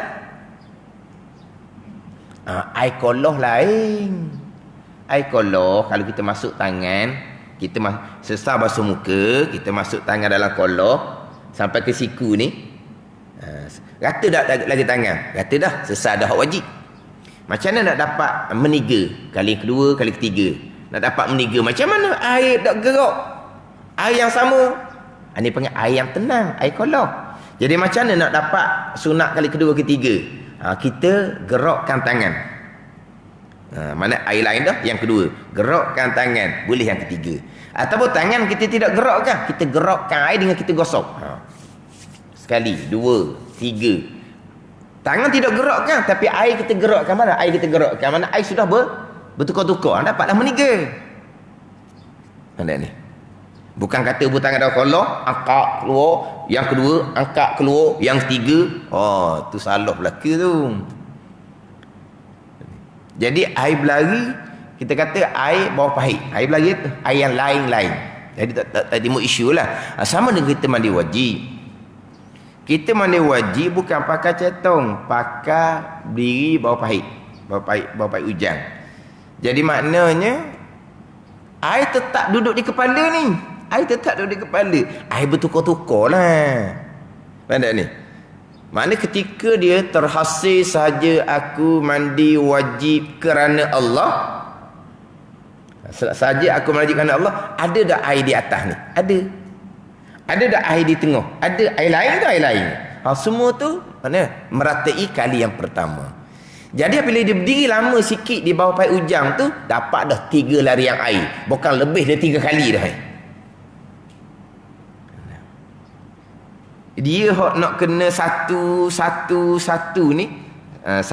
Air koloh lain. Air koloh kalau kita masuk tangan, Kita selesai basuh muka, kita masuk tangan dalam kolor sampai ke siku ni. Rata dah lagi tangan. Rata dah, selesai dah hak wajib. Macam mana nak dapat meniga? Kali kedua, kali ketiga. Nak dapat meniga macam mana? Air tak gerak. Air yang sama. Ini panggil air yang tenang, air kolor. Jadi macam mana nak dapat sunat kali kedua, ketiga? Kita gerakkan tangan. Mana air lain dah? Yang kedua, gerakkan tangan. Boleh yang ketiga. Ataupun tangan kita tidak gerakkan, kita gerakkan air dengan kita gosok. Sekali, dua, tiga. Tangan tidak gerakkan, tapi air kita gerakkan. Mana air kita gerakkan? Mana air sudah bertukar-tukar. Dapatlah meniga. Mana ni? Bukan kata tangan dalam kolor, angkat keluar. Yang kedua, angkat keluar. Yang ketiga, tu salah belaka tu. Jadi air belari, kita kata air bawah pahit. Air belari tu air yang lain-lain. Jadi tak timbul isu lah. Sama dengan kita mandi wajib. Kita mandi wajib bukan pakai cetong, pakai berdiri bawah pahit. Bawah pahit hujan. Jadi maknanya air tetap duduk di kepala ni. Air tetap duduk di kepala. Air bertukar-tukar lah. Faham ni? Maknanya ketika dia terhasil sahaja aku mandi wajib kerana Allah. Sahaja aku mandi kerana Allah. Ada dah air di atas ni? Ada. Ada dah air di tengah? Ada. Air lain tu air lain. Semua tu mana? Meratai kali yang pertama. Jadi apabila dia berdiri lama sikit di bawah pahit ujang tu, dapat dah 3 larian air. Bukan lebih dari 3 kali dah. Dia nak kena satu ni. 1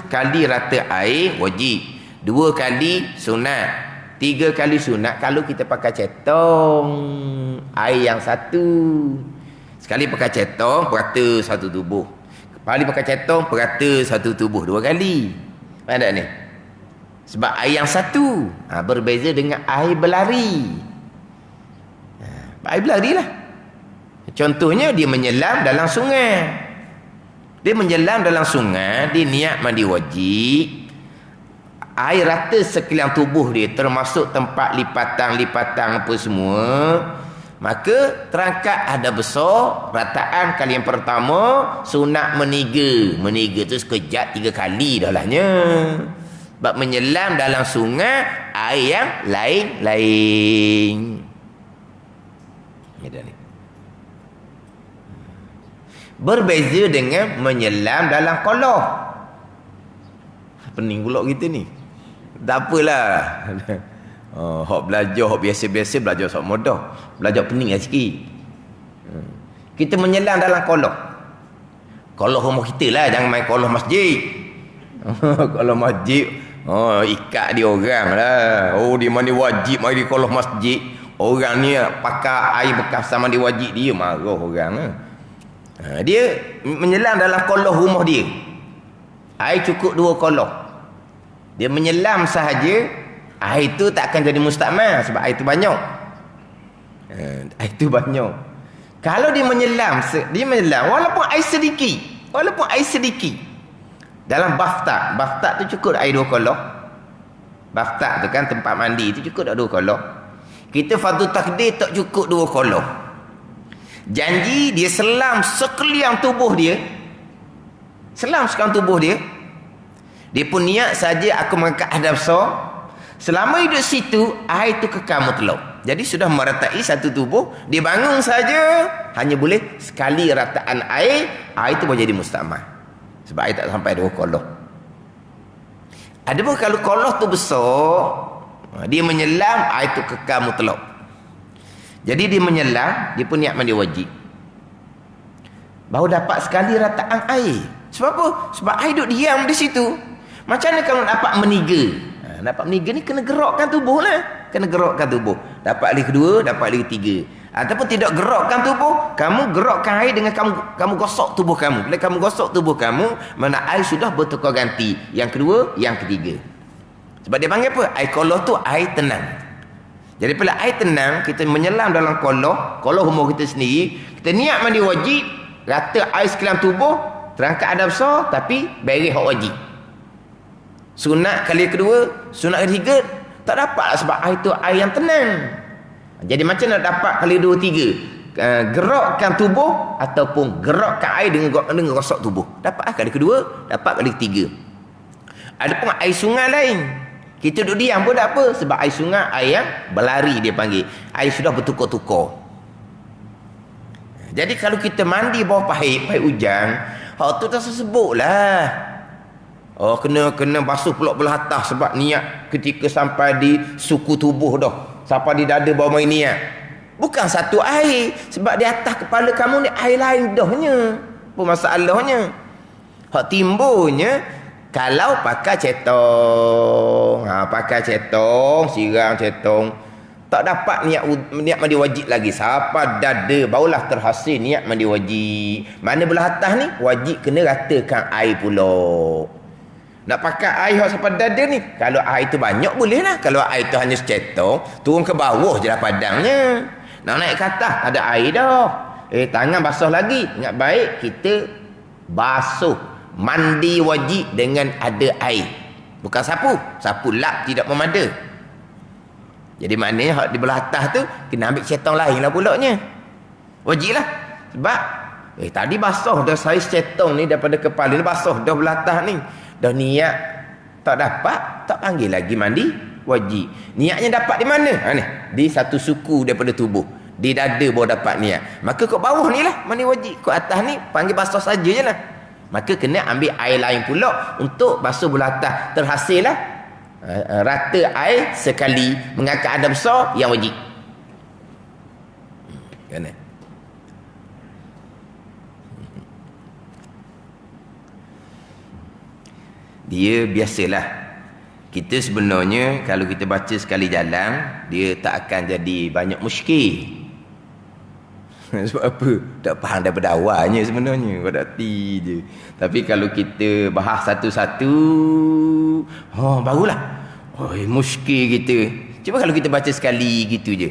kali rata air wajib. 2 kali sunat. 3 kali sunat kalau kita pakai cetong air yang satu. Sekali pakai cetong berata satu tubuh. Kali pakai cetong berata satu tubuh 2 kali. Faham tak ni? Sebab air yang satu berbeza dengan air berlari. Air berlari lah. Contohnya dia menyelam dalam sungai. Dia menyelam dalam sungai, dia niat mandi wajib. Air rata sekalian tubuh dia, termasuk tempat lipatan-lipatan apa semua. Maka terangkat ada besar, rataan kali yang pertama sunat meniga. Meniga tu sekejap 3 kali dah lahnya. Sebab menyelam dalam sungai air yang lain-lain. Ini dah ni. Berbeza dengan menyelam dalam kolor. Pening pula kita ni. Tak apalah. Hak belajar, hak biasa-biasa belajar sok mudah. Belajar pening sikit. Kita menyelam dalam kolor. Kolor rumah kita lah, jangan main kolor masjid. Kolor masjid, ikat dia orang lah. Dia mandi wajib mandi kolor masjid. Orang ni pakai air bekas sama mandi wajib, dia marah orang lah. Dia menyelam dalam kolor rumah dia. Air cukup 2 kolor. Dia menyelam sahaja, air itu tak akan jadi mustakmal sebab air itu banyak. Air itu banyak. Kalau dia menyelam walaupun air sedikit. Dalam bathtub tu cukup air 2 kolor. Bathtub tu kan tempat mandi tu cukup dah 2 kolor. Kita fardu takdir tak cukup 2 kolor. Janji dia selam sekalian tubuh dia. Dia pun niat saja aku mengangkat hadap besar. Selama hidup situ air itu kekal mutlak. Jadi sudah meratai satu tubuh. Dia bangun saja hanya boleh sekali rataan air itu boleh jadi mustakmal. Sebab air tak sampai 2 kolor. Adapun kalau kolor tu besar, dia menyelam air itu kekal mutlak. Jadi dia menyelam, dia pun niat mandi wajib. Baru dapat sekali rataan air. Sebab apa? Sebab air duduk diam di situ. Macam mana kalau dapat meniga? Dapat meniga ni kena gerakkan tubuh lah. Kena gerakkan tubuh. Dapat kali kedua, dapat kali ketiga. Ataupun tidak gerakkan tubuh, kamu gerakkan air dengan kamu gosok tubuh kamu. Bila kamu gosok tubuh kamu, mana air sudah bertukar ganti. Yang kedua, yang ketiga. Sebab dia panggil apa? Air kolor tu air tenang. Jadi bila air tenang, kita menyelam dalam kolor rumah kita sendiri, kita niat mandi wajib, rata air sekalian tubuh, terangkat adab besar, tapi beri hak wajib. Sunat kali kedua, sunat kali ketiga, tak dapat sebab air tu air yang tenang. Jadi macam nak dapat kali 2 3, gerakkan tubuh ataupun gerakkan air dengan gosok tubuh. Dapat kali kedua, dapat kali ketiga. Ada pun air sungai lain. Kita duduk diam pun tak apa, sebab air sungai air yang berlari dia panggil. Air sudah bertukar-tukar. Jadi kalau kita mandi bawah pahit hujan, hak tu tak sebutlah. Oh, kena basuh pulak belah atas sebab niat ketika sampai di suku tubuh dah. Sampai di dada bawah main niat. Bukan satu air, sebab di atas kepala kamu ni air lain dahnya. Apa masalahnya? Hak timbulnya kalau pakai cetong. Pakai cetong, siram cetong, tak dapat niat mandi wajib lagi. Siapa dada barulah terhasil niat mandi wajib. Mana belah atas ni wajib kena ratakan air pula. Nak pakai air hak sampai dada ni, kalau air tu banyak boleh lah. Kalau air tu hanya secetong, turun ke bawah je lah padangnya. Nak naik ke atas ada air dah. Tangan basuh lagi. Ingat baik, kita basuh mandi wajib dengan ada air, bukan sapu. Sapu lap tidak memada. Jadi maknanya hak di belah atas tu kena ambil cetong lain lah pulaknya. Wajib lah. Sebab tadi basuh dah saiz cetong ni daripada kepala ni, basuh dah belah atas ni. Dah niat tak dapat, tak panggil lagi mandi wajib. Niatnya dapat di mana? Ni, di satu suku daripada tubuh. Di dada baru dapat niat. Maka kat bawah ni lah mandi wajib. Kat atas ni panggil basuh saja je lah. Maka kena ambil air lain pula untuk basuh belah atas. Terhasil lah rata air sekali mengangkat ada besar yang wajib. Kena. Dia biasalah. Kita sebenarnya kalau kita baca sekali jalan, dia tak akan jadi banyak muskil. Sebab apa? Tak faham daripada awalnya sebenarnya. Kau tak hati je. Tapi kalau kita bahas satu-satu, barulah. Muskil kita. Cuba kalau kita baca sekali gitu je.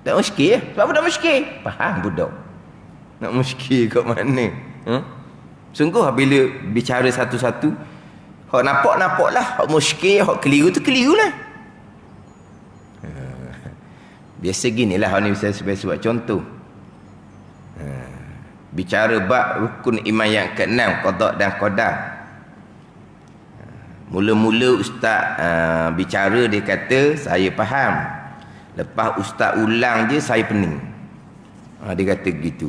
Tak muskil. Sebab apa tak muskil? Faham budak. Nak muskil kat mana? Sungguh bila bicara satu-satu, hak nampak lah. Hak muskil, hak keliru tu keliru lah. Biasa ginilah hak ni saya sebab contoh. Bicara bab rukun iman yang ke-6, qada dan qadar. Mula-mula ustaz bicara, dia kata saya faham. Lepas ustaz ulang je saya pening. Dia kata gitu.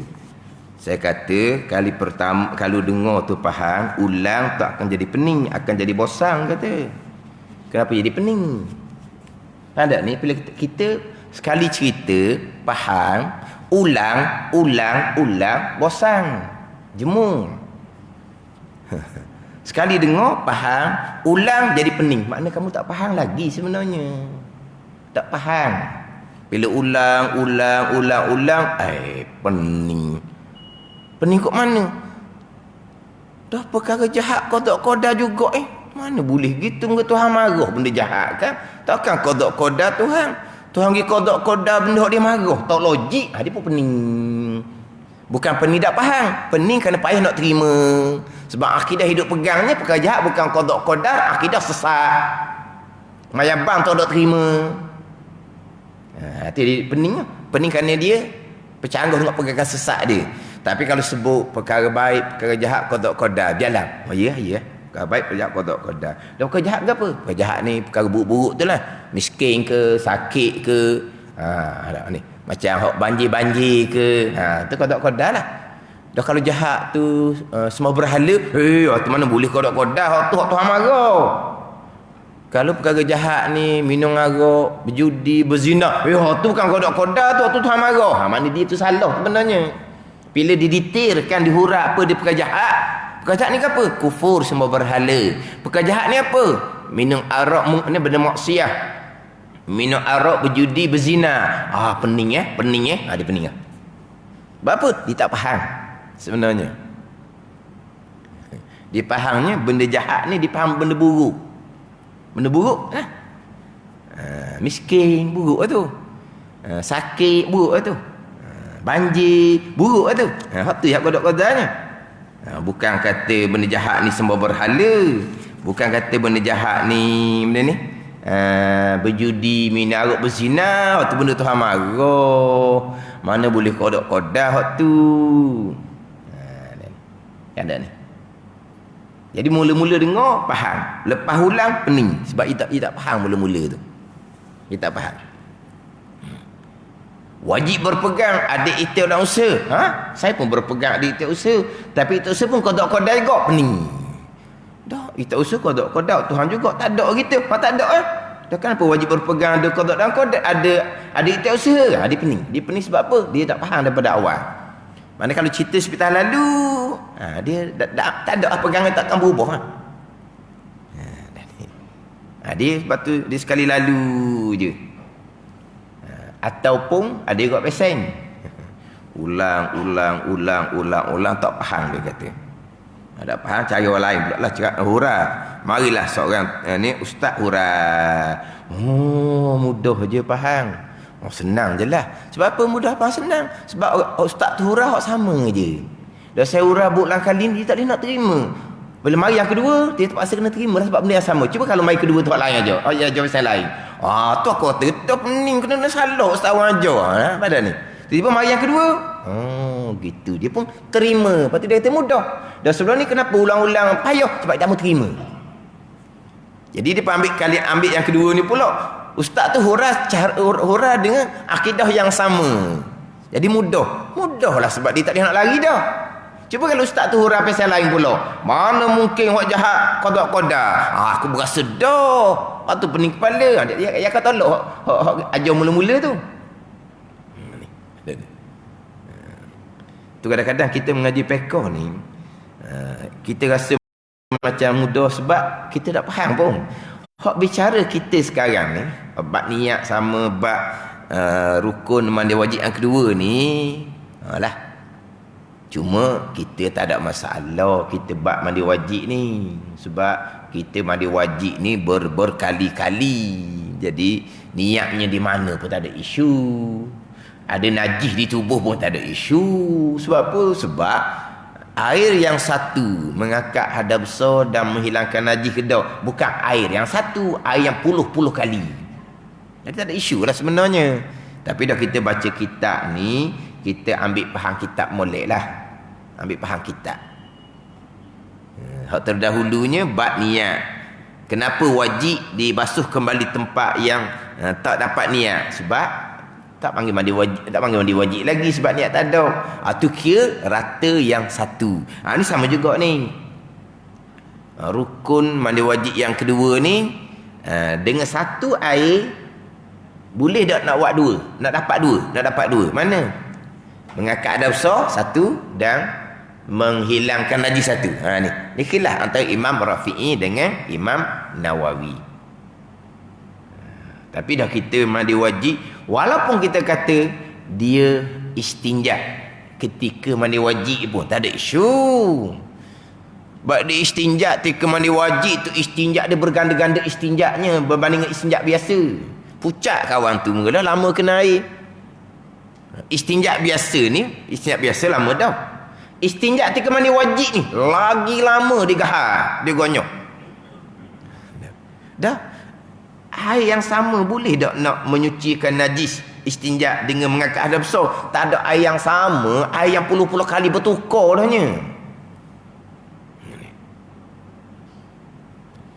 Saya kata kali pertama kalau dengar tu faham, ulang tak akan jadi pening, akan jadi bosan kata. Kenapa jadi pening? Ada ni bila kita sekali cerita faham, ulang, bosan, jemu. Sekali dengar, faham, ulang jadi pening. Maknanya kamu tak faham lagi sebenarnya. Tak faham. Bila ulang, pening. Pening kat mana? Dah perkara jahat qada juga Mana boleh gitu ke Tuhan marah benda jahat kan? Takkan qada Tuhan. Tuhan pergi qada benda dia marah. Tak logik. Dia pun pening. Bukan pening tak faham. Pening kerana payah nak terima. Sebab akidah hidup pegangnya perkara jahat bukan qada, akidah sesat. Mayabang tak nak terima. Hati dia pening. Pening kerana dia bercanggah dengan pegangan sesat dia. Tapi kalau sebut perkara baik, perkara jahat, qada, biarlah. Ya. Perkara baik, perkara jahat, qada. Dan perkara jahat ke apa? Perkara jahat ni perkara buruk-buruk tu lah. Miskin ke, sakit ke. Ni. Macam hok banjir ke. Tu qada lah. Dah kalau jahat tu semua berhala. Tu mana boleh qada. Hok tu Tuhan marah. Kalau perkara jahat ni minum arak, berjudi, berzina. Tu bukan qada tu Tuhan marah. Mana dia tu salah sebenarnya. Bila didetailkan, dihurap apa dia perkara jahat. Perkara jahat ni ke apa? Kufur semua berhala. Perkara jahat ni apa? Minum arak ni benda maksiat. Minum arak, berjudi, berzina. Pening. Dia pening. Sebab apa? Dia tak faham sebenarnya. Dia fahamnya benda jahat ni, dia faham benda buruk. Benda buruk miskin buruk tu. Sakit buruk tu. Banjir buruk tu. Hak tu yang qada-qadanya. Bukan kata benda jahat ni semua berhala. Bukan kata benda jahat ni benda ni berjudi, minum arak, berzina, waktu benda Tuhan marah. Mana boleh kodak-kodak waktu. Yang ada ni. Jadi mula-mula dengar, faham. Lepas ulang, pening. Sebab dia tak faham mula-mula tu. Dia tak faham. Wajib berpegang ada ikhtiar dan usaha. Saya pun berpegang ada ikhtiar usaha. Tapi ikhtiar usaha pun kodak-kodak juga, pening. Dah, ikhtiar usaha kodak-kodak. Tuhan juga tak ada gitu. Tak ada Dah kenapa wajib berpegang ada kodak dan kodak, ada ikhtiar usaha. Dia pening. Dia pening sebab apa? Dia tak faham daripada awal. Mana kalau cerita sepital lalu, dia tak ada pegangan, takkan berubah. Dia sebab tu dia sekali lalu je. Ataupun ada juga pesen. Ulang tak faham dia kata. Tak faham, cari orang lain pula lah cakap hurah. Marilah seorang ni ustaz hurah. Mudah je faham. Senang je lah. Sebab apa mudah faham senang? Sebab ustaz tu hurah sama je. Dah saya hurah bulan kali ni dia tak boleh nak terima. Bila mari yang kedua dia terpaksa kena terima lah sebab benda yang sama. Cuba kalau mari kedua tempat lain aja. Jawab saya lain. Tu aku kata tak pening kena salah ustaz orang aja. Pada ni. Tiba-tiba mari yang kedua. Gitu. Dia pun terima. Lepas tu dia kata mudah. Dan sebelum ni kenapa ulang-ulang payah? Sebab dia mau terima. Jadi dia pun ambil yang kedua ni pula. Ustaz tu hurah dengan akidah yang sama. Jadi mudahlah sebab dia tak boleh nak lari dah. Cuba kalau ustaz tu hurah pasal lain pula. Mana mungkin hak jahat kodak-kodak. Aku berasa dah. Tu pening kepala. Dia kata tolak hak ajar mula-mula tu. Tu kadang-kadang kita mengaji fiqh ni, kita rasa macam mudah sebab kita tak faham pun. Hak bicara kita sekarang ni, bab niat sama bab rukun mandi wajib yang kedua ni, cuma kita tak ada masalah kita bab mandi wajib ni. Sebab kita mandi wajib ni berkali-kali. Jadi niatnya di mana pun tak ada isu. Ada najis di tubuh pun tak ada isu. Sebab apa? Sebab air yang satu mengangkat hadas besar dan menghilangkan najis kedah. Bukan air yang satu, air yang puluh-puluh kali. Jadi tak ada isu lah sebenarnya. Tapi dah kita baca kitab ni, kita ambil faham kitab molek lah. Ambil faham kitab. Hak terdahulunya bab niat. Kenapa wajib dibasuh kembali tempat yang tak dapat niat? Sebab tak panggil mandi wajib lagi sebab niat tak ada. Tu kira rata yang satu. Ni sama juga ni. Rukun mandi wajib yang kedua ni, dengan satu air boleh tak nak buat dua? Nak dapat dua. Mana? Mengangkat hadas besar satu dan menghilangkan najis satu. Ni khilaf antara Imam Rafi'i dengan Imam Nawawi. Tapi dah kita mandi wajib, walaupun kita kata dia istinja ketika mandi wajib pun tak ada isu. Sebab dia istinja ketika mandi wajib tu, istinja dia berganda-ganda istinjaknya berbanding dengan istinja biasa. Pucat kawan tu mula lama kena air. Istinja biasa ni, istinja biasa lama dah. Istinja ketika mandi wajib ni lagi lama dia gahar, dia gonyok. Dah air yang sama boleh tak nak menyucikan najis istinja dengan mengangkat hadas besar? Tak ada air yang sama, air yang puluh-puluh kali bertukar dahnya.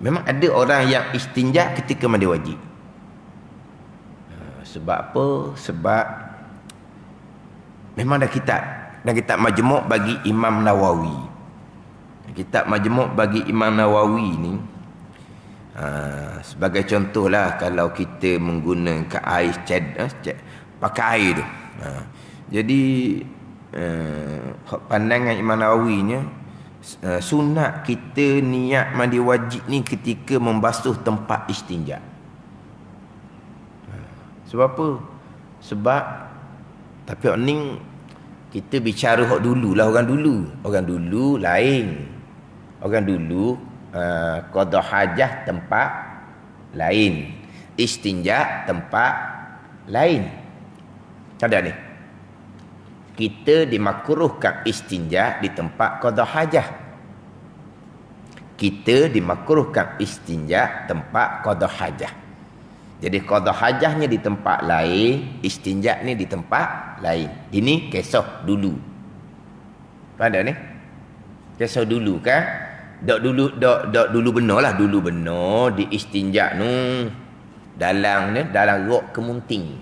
Memang ada orang yang istinja ketika mandi wajib. Sebab apa? Sebab memang dah kitab Majmu' bagi Imam Nawawi. Kitab Majmu' bagi Imam Nawawi ni, sebagai contohlah kalau kita menggunakan air pakai air tu. Jadi pandangan Imam Nawawi nya, sunat kita niat mandi wajib ni ketika membasuh tempat istinja. Sebab apa? Sebab tapi ni kita bicara hak dululah, orang dulu lain. Orang dulu qada hajah tempat lain, istinja tempat lain. Ada ni. Kita dimakruhkan istinja di tempat qada hajah. Kita dimakruhkan istinja tempat qada hajah. Jadi qada hajahnya di tempat lain, istinja ni di tempat lain. Ini kisah dulu. Faham tak ni? Kisah dulu kan? Dok dulu benar lah, dulu benar di istinja nu dalam rok kemunting.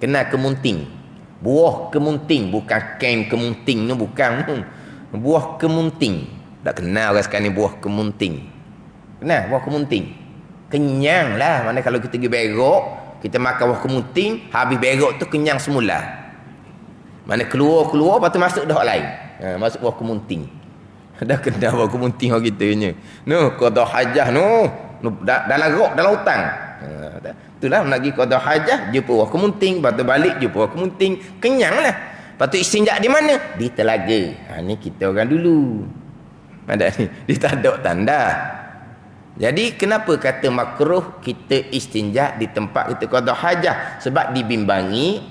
Kenal kemunting? Buah kemunting, bukan kain kemunting tu, bukan. Buah kemunting. Tak kenal orang sekarang ni buah kemunting. Kenal buah kemunting? Kenyang lah. Mana kalau kita pergi berok, kita makan buah kemunting, habis berok tu kenyang semula. Mana keluar, lepas tu masuk dah lain. Masuk buah kemunting. Dah kenal buah kemunting orang kita punya. No, qada hajah no. Dalam rok, dalam hutang. Itulah nak pergi qada hajah, jumpa buah kemunting, lepas tu balik jumpa buah kemunting, kenyang lah. Lepas tu istinja di mana? Di telaga. Ni kita orang dulu. Ada ni, dia tak ada tanda. Jadi kenapa kata makruh kita istinja di tempat kita qada hajah? Sebab dibimbangi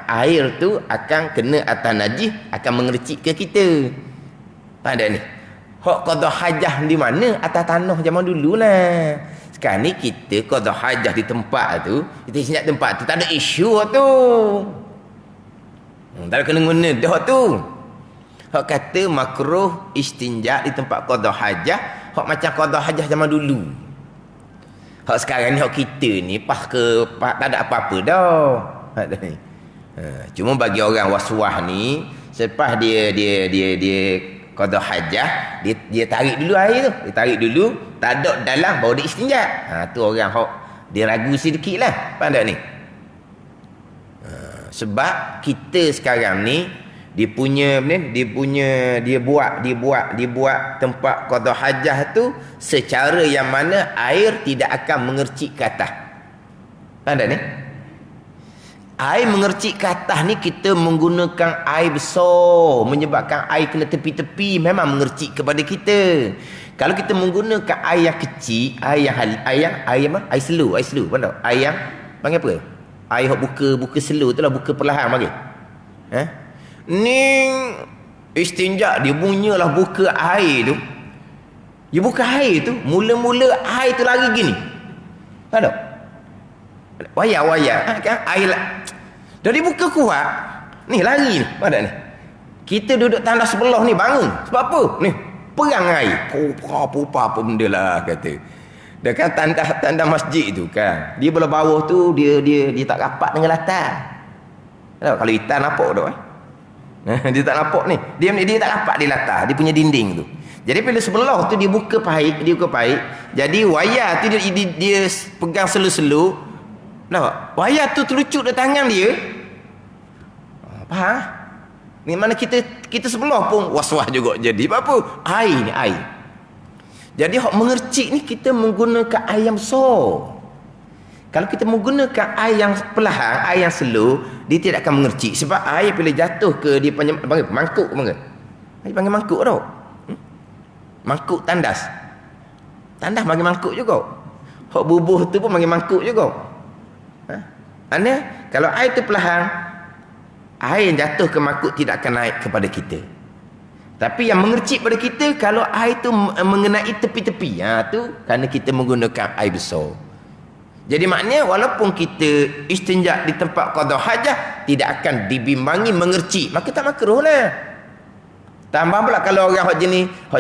air tu akan kena atas najis, akan mengercik ke kita. Ada ni. Hak qada hajah di mana? Atas tanah zaman dulu lah. Sekarang ni kita qada hajah di tempat tu, kita istinja tempat tu tak ada isu tu. Tak ada kena-kena dah tu. Hak kata makruh istinja di tempat qada hajah, hak macam qada hajah zaman dulu. Hak sekarang ni hak kita ni tak ada apa-apa dah. Cuma bagi orang waswah ni, selepas dia qada hajah, dia tarik dulu air tu. Dia tarik dulu, tak ada dalam baru dia istinja. Tu orang hak dia ragu sedikitlah. Faham tak ni? Sebab kita sekarang ni dia buat tempat qada hajah tu secara yang mana air tidak akan mengercik ke atas. Faham tak ni? Air mengercik ke atas ni kita menggunakan air besar, menyebabkan air kena tepi-tepi memang mengercik kepada kita. Kalau kita menggunakan air yang kecil, air slow, faham tak? Air yang panggil apa? Air hok buka slow tu lah, buka perlahan panggil. Ni istinja dia punyalah buka air tu. Dia buka air tu, mula-mula air tu lari gini. Faham tak? Wayar kan air lah. Dah dibuka kuat. Ni lari ni, faham tak ni? Kita duduk tandas sebelah ni bangun. Sebab apa? Ni perang air. Apa benda lah kata. Dekat tandas masjid tu kan. Dia belah bawah tu dia tak rapat dengan latar. Kalau hitam nampak dah. Dia tak nampak ni. Dia tak rapat di latar. Dia punya dinding tu. Jadi bila sebelah tu dia buka paip. Jadi wayar tu dia pegang selu-selu. Nampak? Wayar tu terlucut di tangan dia. Faham? Ni mana kita sebelah pun was-was juga jadi. Apa? Air ni, air. Jadi hak mengercik ni kita menggunakan air yang besar. Kalau kita menggunakan air yang perlahan, air yang slow, dia tidak akan mengercik. Sebab air bila jatuh ke dia panggil mangkuk panggil. Dia panggil mangkuk tau. Mangkuk tandas. Tandas panggil mangkuk juga. Hak bubuh tu pun panggil mangkuk juga. Kalau air tu perlahan, air yang jatuh ke mangkuk tidak akan naik kepada kita. Tapi yang mengercik pada kita kalau air tu mengenai tepi-tepi. Tu kerana kita menggunakan air besar. Jadi maknanya walaupun kita istinja di tempat qada hajah tidak akan dibimbangi mengercik, maka tak makruh lah. Tambah pula kalau orang hak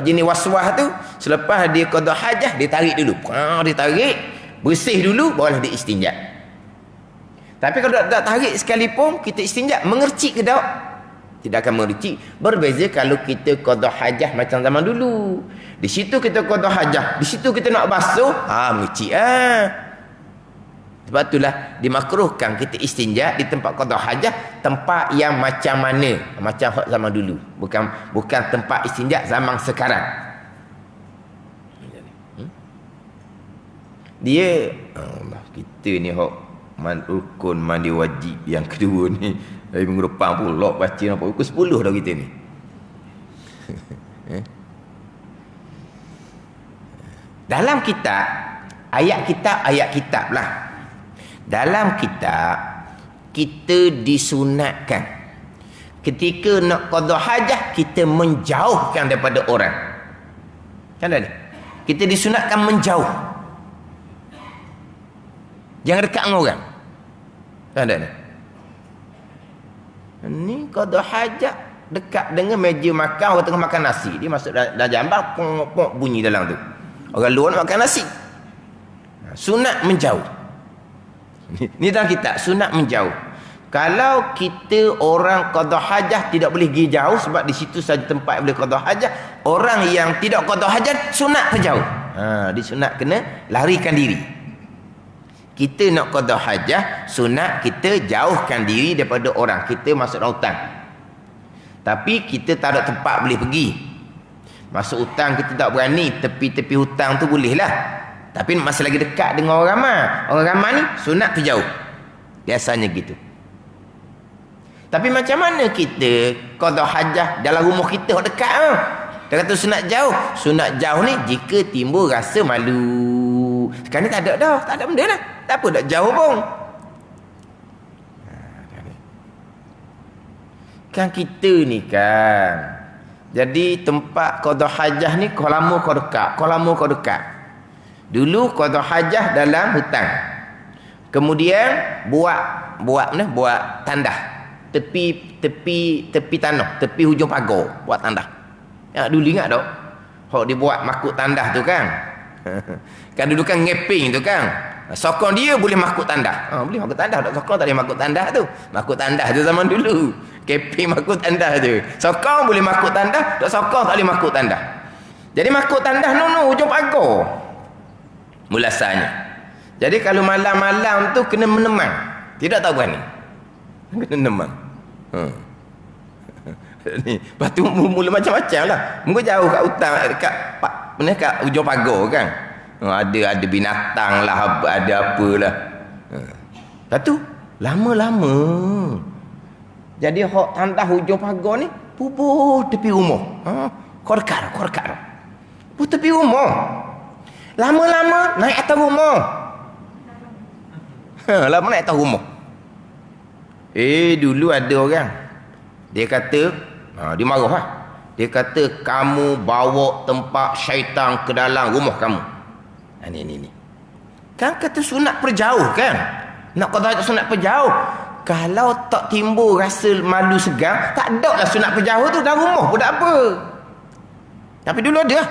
jenis waswas tu, selepas dia qada hajah dia tarik dulu. Dia tarik, bersih dulu barulah dia istinja. Tapi kalau tak tarik sekalipun kita istinja, mengercik ke tak? Tidak akan mengercik. Berbeza kalau kita qada hajah macam zaman dulu. Di situ kita qada hajah, di situ kita nak basuh, mengercik Sebab itulah dimakruhkan kita istinja di tempat qada hajah, tempat yang macam mana? Macam zaman dulu. Bukan tempat istinja zaman sekarang. Dia kita ni rukun mandi wajib yang kedua ni. Dari minggu depan pula baca nampak pukul 10 dah kita ni. Dalam kitab, ayat kitab lah. Dalam kitab kita disunatkan ketika nak qada hajah kita menjauhkan daripada orang. Kan ada? Kita disunatkan menjauh. Jangan dekat dengan orang. Tak ada ni. Ni qada hajat dekat dengan meja makan, orang tengah makan nasi. Dia masuk dalam jamban, pok bunyi dalam tu. Orang luar nak makan nasi. Sunat menjauh. Ni dalam kitab, sunat menjauh. Kalau kita orang qada hajat tidak boleh pergi jauh sebab di situ saja tempat boleh qada hajat, orang yang tidak qada hajat sunat berjauh. Disunat kena larikan diri. Kita nak qada hajat, sunat kita jauhkan diri daripada orang. Kita masuk dalam hutan. Tapi kita tak ada tempat boleh pergi. Masuk hutan kita tak berani, tepi-tepi hutan tu boleh lah. Tapi masih lagi dekat dengan orang ramai. Orang ramai ni sunat terjauh. Biasanya gitu. Tapi macam mana kita qada hajah dalam rumah kita dekat dia kata sunat jauh. Sunat jauh ni jika timbul rasa malu. Sekarang ni tak ada dah, tak ada benda dah. Tak apa dah jauh pun. Kan kita ni kan. Jadi tempat qada hajah ni kau lama kau dekat, kau lama kau dekat. Dulu qada hajah dalam hutan. Kemudian buat tandah. Tepi tanah, tepi hujung pagar, buat tandah. Ya, dulu ingat tak? Hok dia buat makuk tandah tu kan. Kan dulu kan ngeping tu kan. Sokong dia boleh makuk tandah. Boleh makuk tandah, tak sokong tak boleh makuk tandah tu. Makuk tandah tu zaman dulu. Keping makuk tandah tu. Sokong boleh makuk tandah, tak sokong tak boleh makuk tandah. Jadi makuk tandah hujung pagar. Mulasanya. Jadi kalau malam-malam tu kena menemang. Tidak tahu berani. Kena menemang. Ni, lepas tu mula macam-macam lah. Mungkin jauh kat hutan, kat hujung pagar kan. Ada binatang lah, ada apalah. Lepas tu, lama-lama. Jadi hok tandah hujung pagar ni, pubuh tepi rumah. Kau dekat. Pubuh tepi rumah. Lama-lama naik atas rumah. Lama naik atas rumah. Dulu ada orang. Dia kata, dia marah lah. Dia kata, kamu bawa tempat syaitan ke dalam rumah kamu. Ni. Kan kata sunat perjauh kan? Nak kata sunat perjauh. Kalau tak timbul rasa malu segan, tak ada lah sunat perjauh tu dalam rumah pun tak apa. Tapi dulu ada.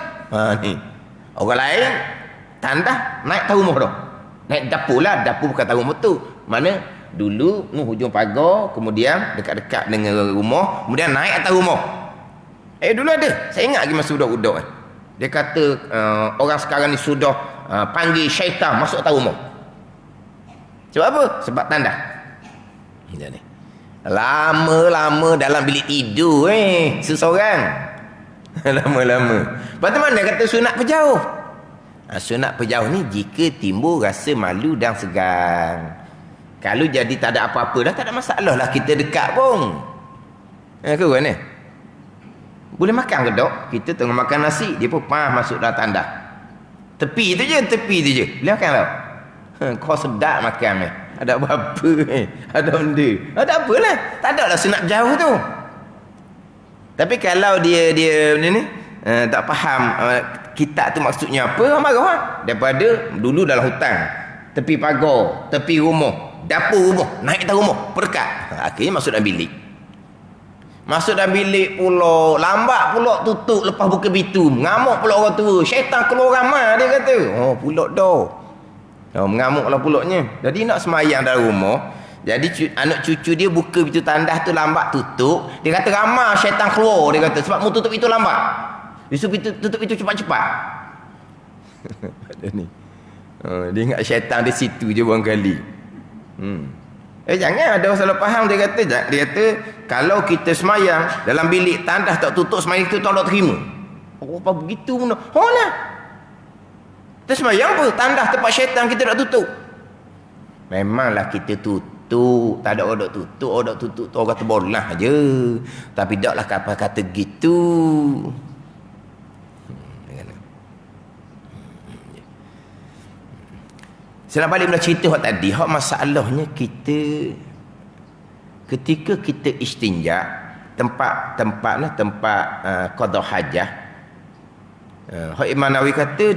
Ni. Orang lain, tandah naik atas rumah dah. Naik dapur lah. Dapur bukan atas rumah tu. Mana? Dulu hujung pagar, kemudian dekat-dekat dengan rumah, kemudian naik atas rumah. Dulu ada. Saya ingat lagi masa budak-budak. Dia kata orang sekarang ni sudah panggil syaitan masuk atas rumah. Sebab apa? Sebab tanda. Ni. Lama-lama dalam bilik tidur seseorang. Lama-lama. Lepas tu mana kata sunat berjauh? Sunat berjauh ni jika timbul rasa malu dan segan. Kalau jadi tak ada apa-apa dah, tak ada masalah lah kita dekat pun. Ke kan ni? Boleh makan ke dok? Kita tengah makan nasi, dia pun masuk dalam tandah. Tepi tu je. Boleh makan tak? Kau sedap makan ni. Ada apa-apa ada benda. Ada apalah. Tak ada lah sunat jauh tu. Tapi kalau dia ni tak faham kitab tu maksudnya apa, marah lah. Daripada dulu dalam hutan, tepi pagar, tepi rumah, dapur rumah, naik atas rumah, perdekat. Akhirnya masuk dalam bilik. Masuk dalam bilik pula, lambat pula tutup lepas buka pintu. Mengamuk pula orang tua. Syaitan keluar ramai dia kata. Pula dah. Mengamuk lah pulaknya. Jadi nak semayang dalam rumah. Jadi anak cucu dia buka pintu tandas tu lambat tutup. Dia kata ramai syaitan keluar. Dia kata sebab mu tutup itu lambat. Dia tutup itu cepat-cepat. Ni. Dia ingat syaitan di situ je barangkali. Jangan ada salah faham. Dia kata kalau kita semayang dalam bilik tandas tak tutup, semayang itu tak terima. Apa begitu pun. Lah. Kita semayang apa? Tandas tempat syaitan kita tak tutup. Memanglah kita tutup. Tak ada orang tutup. Orang tutup tu orang kata bolah je. Tapi taklah kata gitu. Setelah balik bila cerita hak tadi, hak masalahnya kita ketika kita istinja tempat qada hajah, hak Imam Nawawi kata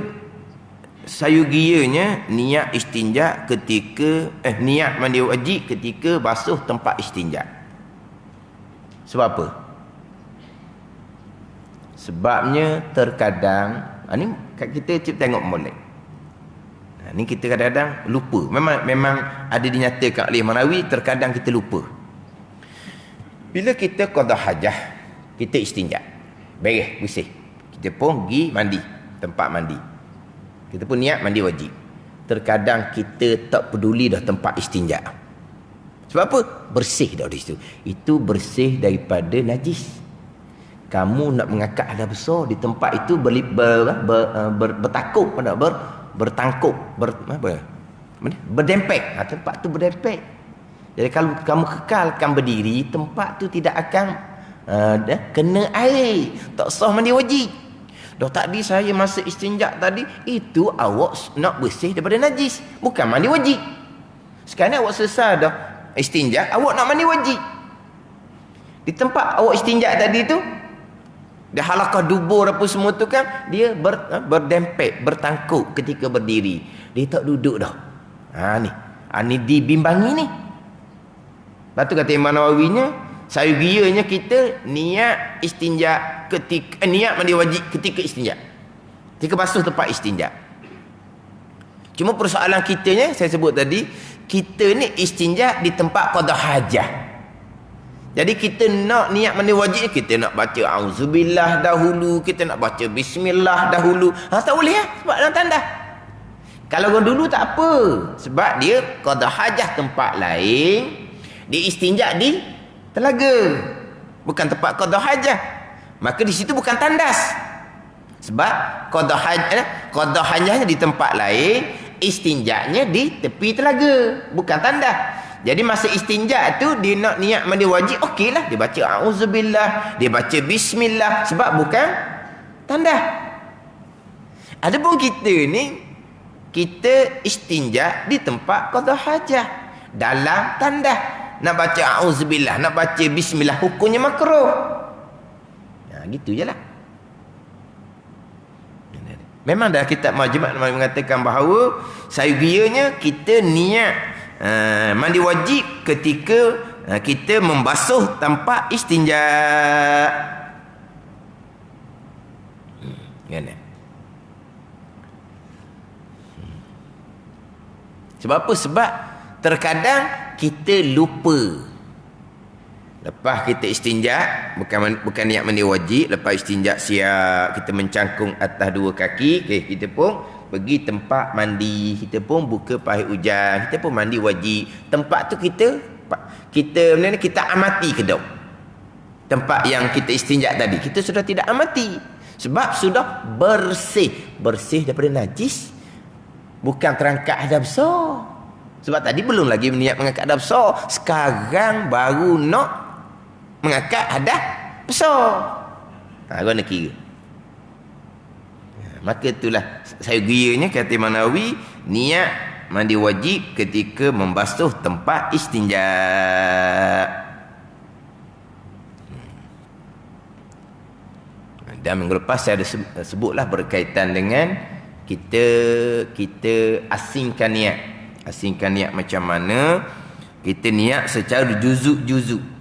sayugianya niat istinja ketika niat mandi wajib ketika basuh tempat istinja. Sebab apa? Sebabnya terkadang ni kita tengok molek. Ni kita kadang-kadang lupa. Memang ada dinyatakan oleh Manawi, terkadang kita lupa. Bila kita qada hajah, kita istinja. Beres, bersih. Kita pun pergi mandi, tempat mandi. Kita pun niat mandi wajib. Terkadang kita tak peduli dah tempat istinja. Sebab apa? Bersih dah di situ. Itu bersih daripada najis. Kamu nak mengangkat hadas besar di tempat itu bertakuk, bertangkuk, berdempek. Tempat tu berdempek. Jadi kalau kamu kekalkan berdiri, tempat tu tidak akan kena air. Tak sah mandi wajib. Dah tadi saya masa istinja tadi, itu awak nak bersih daripada najis, bukan mandi wajib. Sekarang awak selesai dah istinja, awak nak mandi wajib. Di tempat awak istinja tadi tu, dia halakah dubur apa semua tu kan, dia berdempek, bertangkuk ketika berdiri. Dia tak duduk dah. Ni dibimbangi ni. Lepas tu kata Imam Nawawinya, sayugianya kita niat istinja ketika niat mandi wajib ketika istinja. Ketika basuh tempat istinja. Cuma persoalan kitanya saya sebut tadi, kita ni istinja di tempat qada hajah. Jadi kita nak niat mandi wajib, kita nak baca auzubillah dahulu, kita nak baca bismillah dahulu. Tak boleh sebab dalam tandas. Kalau orang dulu tak apa, sebab dia qada hajah tempat lain, dia istinja di telaga, bukan tempat qada hajah. Maka di situ bukan tandas. Sebab qada hajahnya di tempat lain, istinjanya di tepi telaga, bukan tandas. Jadi masa istinja tu dia nak niat mandi wajib, okeylah, dia baca auzubillah, dia baca bismillah, sebab bukan tandas. Adapun kita ni, kita istinja di tempat qada hajah, dalam tandas. Nak baca auzubillah, nak baca bismillah, hukumnya makruh. Gitu je lah. Memang dah kitab Majmu' mengatakan bahawa sayugianya kita niat mandi wajib ketika kita membasuh tempat istinja. Sebab apa? Sebab terkadang kita lupa. Lepas kita istinja, bukan niat mandi wajib, lepas istinja siap, kita mencangkung atas dua kaki, kita pun pergi tempat mandi, kita pun buka pahit hujan, kita pun mandi wajib. Tempat tu kita amati ke tak? Tempat yang kita istinja tadi, kita sudah tidak amati. Sebab sudah bersih daripada najis, bukan terangkat hadas besar. Sebab tadi belum lagi niat mengangkat hadas besar, sekarang baru nak mengangkat hadas besar. Kau nak kira. Maka itulah sayugianya kata Imam Nawawi, niat mandi wajib ketika membasuh tempat istinja. Dan minggu lepas saya ada sebutlah berkaitan dengan kita asingkan niat macam mana. Kita niat secara juzuk-juzuk.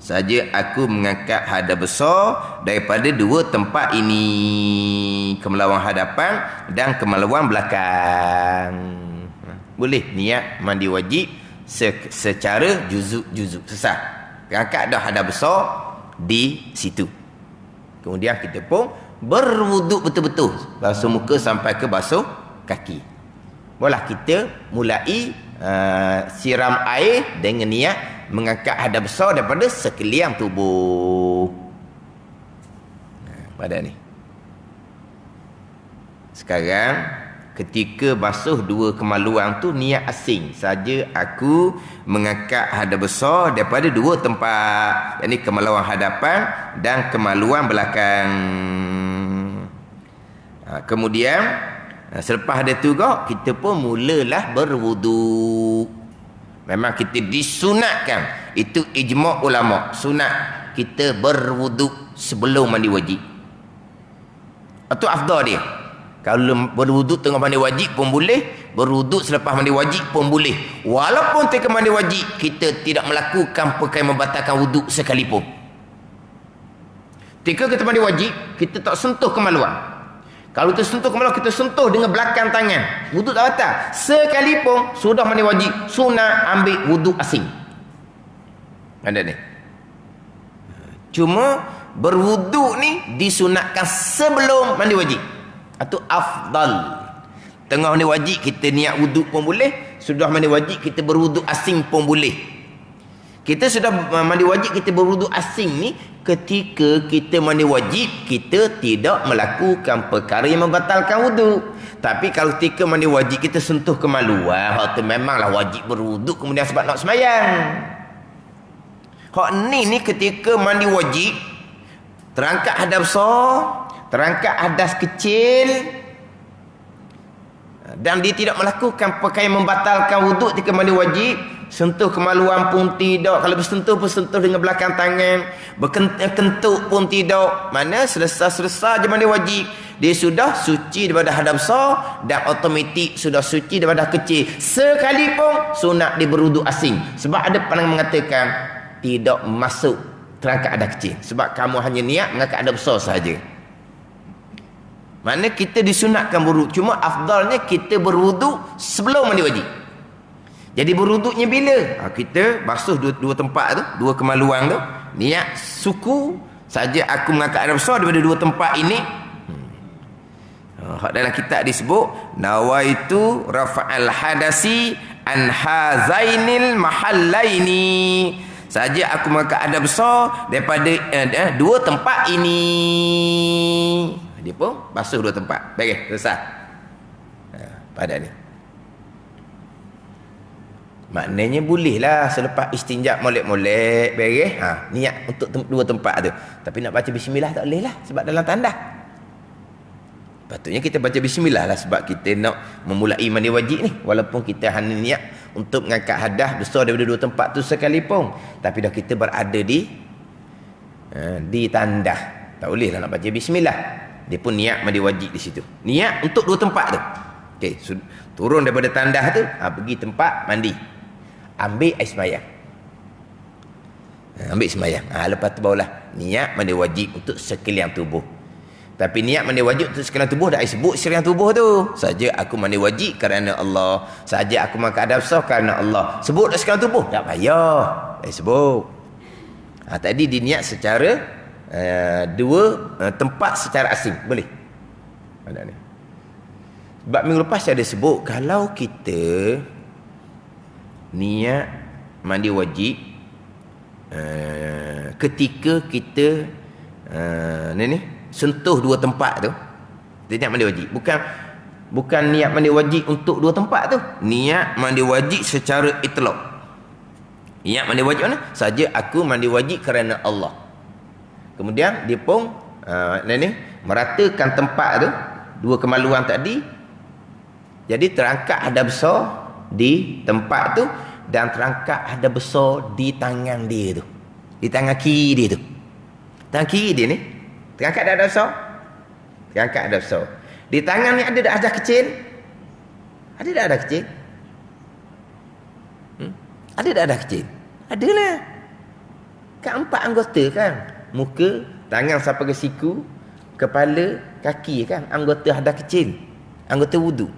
Saja aku mengangkat hadas besar daripada dua tempat ini, kemelawan hadapan dan kemelawan belakang. Boleh niat mandi wajib secara juzuk-juzuk, sesat. Angkat dah hadas besar di situ. Kemudian kita pun berwuduk betul-betul, basuh muka sampai ke basuh kaki. Bolehlah kita mulai siram air dengan niat mengangkat hadas besar daripada sekalian tubuh. Pada ni. Sekarang ketika basuh dua kemaluan tu niat asing. Saja aku mengangkat hadas besar daripada dua tempat. Ini kemaluan hadapan dan kemaluan belakang. Kemudian selepas ada tu kita pun mulalah berwuduk. Memang kita disunatkan, itu ijma' ulama, sunat kita berwuduk sebelum mandi wajib. Itu afdal dia. Kalau berwuduk tengah mandi wajib pun boleh, berwuduk selepas mandi wajib pun boleh. Walaupun ketika mandi wajib kita tidak melakukan perkara membatalkan wuduk sekalipun. Ketika kita mandi wajib, kita tak sentuh kemaluan. Kalau kita sentuh kemaluan, kita sentuh dengan belakang tangan, wuduk tak batal. Sekalipun sudah mandi wajib, sunat ambil wuduk asing. Ada ni. Cuma berwuduk ni disunatkan sebelum mandi wajib. Itu afdal. Tengah mandi wajib kita niat wuduk pun boleh, sudah mandi wajib kita berwuduk asing pun boleh. Kita sudah mandi wajib kita berwuduk asing ni ketika kita mandi wajib kita tidak melakukan perkara yang membatalkan wuduk. Tapi kalau ketika mandi wajib kita sentuh kemaluan, hak tu memanglah wajib berwuduk kemudian sebab nak sembahyang. Hak ni ketika mandi wajib terangkat hadas besar, terangkat hadas kecil, dan dia tidak melakukan perkara yang membatalkan wuduk ketika mandi wajib. Sentuh kemaluan pun tidak. Kalau bersentuh pun sentuh dengan belakang tangan, berkentut pun tidak. Mana selesai je mandi wajib, dia sudah suci daripada hadas besar dan automatik sudah suci daripada kecil. Sekalipun sunat dia berwuduk asing. Sebab ada pandangan mengatakan tidak masuk terangkat hadas kecil, sebab kamu hanya niat mengangkat hadas besar sahaja. Mana kita disunatkan berwuduk, cuma afdalnya kita berwuduk sebelum mandi wajib. Jadi berwuduknya bila? Kita basuh dua tempat tu, dua kemaluan tu, niat suku saja aku mengangkat hadas besar daripada dua tempat ini. Dalam kitab disebut nawaitu rafa'al hadasi an hazainil mahallaini. Saja aku mengangkat hadas besar daripada dua tempat ini. Dia pun basuh dua tempat. Baik, selesai. Pada ni. Maknanya bolehlah selepas istinja molek-molek, baik. Niat untuk dua tempat tu. Tapi nak baca bismillah tak boleh lah sebab dalam tandas. Patutnya kita baca bismillah lah sebab kita nak memulai mandi wajib ni. Walaupun kita hanya niat untuk mengangkat hadas besar daripada dua tempat tu sekalipun, tapi dah kita berada di tandas, tak boleh lah nak baca bismillah. Dia pun niat mandi wajib di situ, niat untuk dua tempat tu. Okey, turun daripada tandas tu, pergi tempat mandi, ambil air sembahyang, ambil sembahyang. Lepas tu barulah niat mandi wajib untuk sekalian tubuh. Tapi niat mandi wajib untuk sekalian tubuh dah sebut sekalian tubuh tu. Saja aku mandi wajib kerana Allah, saja aku mengangkat hadas besar kerana Allah. Sebut dah sekalian tubuh, tak payah dah sebut. Tadi diniat secara dua tempat secara asing, boleh. Ada ni. Sebab minggu lepas saya ada sebut kalau kita niat mandi wajib ketika kita sentuh dua tempat tu, dia niat mandi wajib. Bukan niat mandi wajib untuk dua tempat tu. Niat mandi wajib secara itlaq. Niat mandi wajib mana? Saja aku mandi wajib kerana Allah. Kemudian dia pun meratakan tempat tu, dua kemaluan tadi. Jadi terangkat hadas besar di tempat tu dan terangkat hadas besar di tangan dia tu. Di tangan kiri dia tu. Tangan kiri dia ni terangkat hadas besar. Terangkat hadas besar. Di tangan ni ada dah hadas kecil? Ada dah hadas kecil? Ada dah hadas kecil? Adalah. Kat empat anggota kan. Muka, tangan sampai ke siku, kepala, kaki kan. Anggota hadas kecil. Anggota wudu.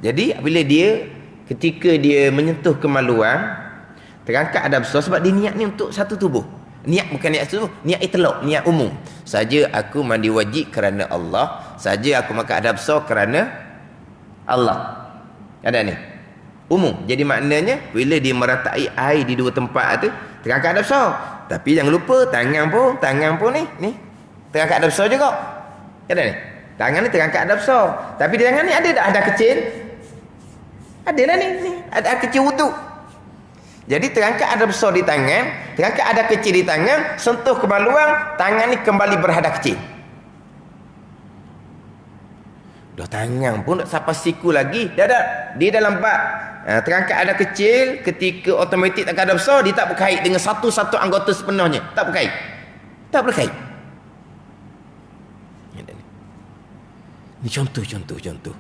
Jadi bila dia ketika dia menyentuh kemaluan, terangkat hadas besar sebab dia niat ni untuk satu tubuh. Niat bukan niat satu, niat itlaq, niat umum. Saja aku mandi wajib kerana Allah, saja aku makan hadas besar kerana Allah. Ada ni. Umum. Jadi maknanya bila dia meratai air di dua tempat tu, terangkat hadas besar. Tapi jangan lupa tangan pun ni terangkat hadas besar juga. Ada ni. Tangan ni terangkat hadas besar. Tapi di tangan ni ada tak hadas kecil? Adalah ni. Ada kecil wuduk. Jadi terangkat hadas besar di tangan, terangkat hadas kecil di tangan, sentuh kemaluan, tangan ni kembali berhadas kecil. Dah tangan pun tak sampai siku lagi. Dah. Dia dalam bab terangkat hadas kecil, ketika automatik terangkat hadas besar, dia tak berkait dengan satu-satu anggota sepenuhnya. Tak berkait. Ini contoh.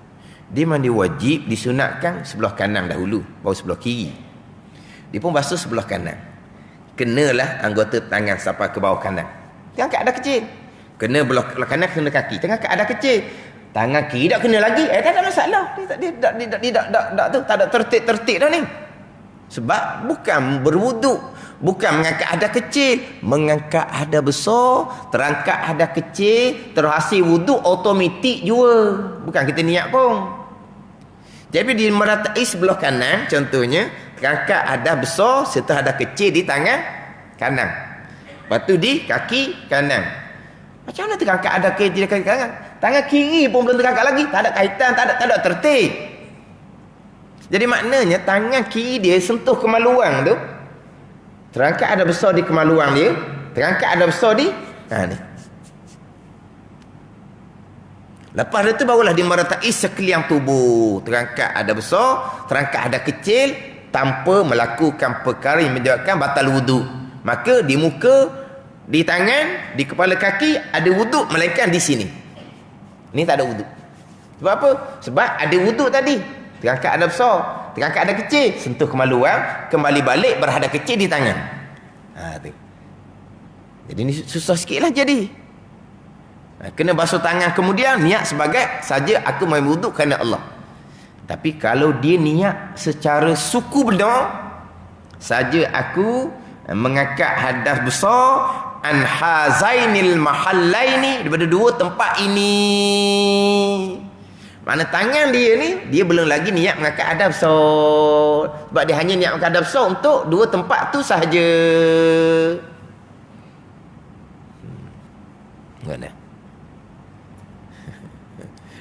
Dia mandi wajib disunatkan sebelah kanan dahulu, baru sebelah kiri. Dia pun basuh sebelah kanan. Kenalah anggota tangan sampai ke bawah kanan. Jangan kat ada kecil. Kena belah kanan, kena kaki. Tengah kat ada kecil. Tangan kiri tak kena lagi. Tak ada masalah. Tak ada tertib dah ni. Sebab bukan berwuduk, bukan mengangkat ada kecil, mengangkat ada besar, terangkat ada kecil, terhasil wuduk automatik juga. Bukan kita niat pun. Jadi di meratai sebelah kanan contohnya, terangkat ada besar serta ada kecil di tangan kanan. Lepas tu di kaki kanan. Macam mana terangkat ada kecil di kaki kanan? Tangan kiri pun belum terangkat lagi. Tak ada kaitan, tak ada tertib. Jadi maknanya tangan kiri dia sentuh kemaluan tu. Terangkat ada besar di kemaluan dia. Terangkat ada besar di ni. Lepas itu barulah dia meratai sekalian tubuh. Terangkat ada besar, terangkat ada kecil, tanpa melakukan perkara yang menyebabkan batal wuduk. Maka di muka, di tangan, di kepala kaki ada wuduk, melainkan di sini. Ini tak ada wuduk. Sebab apa? Sebab ada wuduk tadi. Terangkat ada besar, terangkat ada kecil, sentuh kemaluan, kembali balik berhadap kecil di tangan. Tu. Jadi ni susah sikit lah jadi. Kena basuh tangan kemudian niat sebagai saja aku main wuduk kerana Allah. Tapi kalau dia niat secara suku benar, saja aku mengangkat hadas besar an hazainil mahallaini, daripada dua tempat ini. Mana tangan dia ni, dia belum lagi niat mengangkat hadas besar. Sebab dia hanya niat mengangkat hadas besar untuk dua tempat tu sahaja. Mana?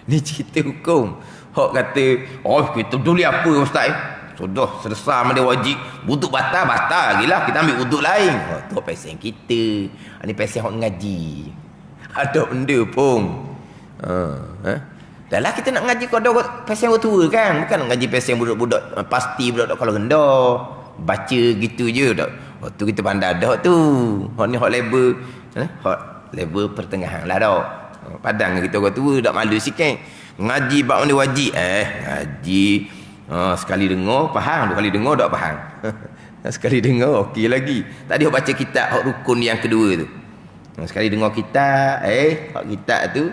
Ni cerita hukum. Hak kata, kita dulu apa ustaz? Sudah selesai mandi wajib, wuduk batal gilah, kita ambil wuduk lain. Tu pesen kita. Ni pesen hak ngaji. Ada benda pun. Dah lah kita nak ngaji kau ada pesen orang tua kan, bukan nak ngaji pesen budak-budak pasti budak-budak kalau rendah. Baca gitu je dak. Waktu kita pandai dah tu. Hak ni hak level hak level pertengahan lah dak. Padang kita orang tua tak malu sikit. Ngaji bab mandi wajib. Ngaji sekali dengar faham, dua kali dengar tak faham. Sekali dengar okey lagi. Tadi hok baca kitab hok rukun yang kedua tu. Sekali dengar kitab, hok kitab tu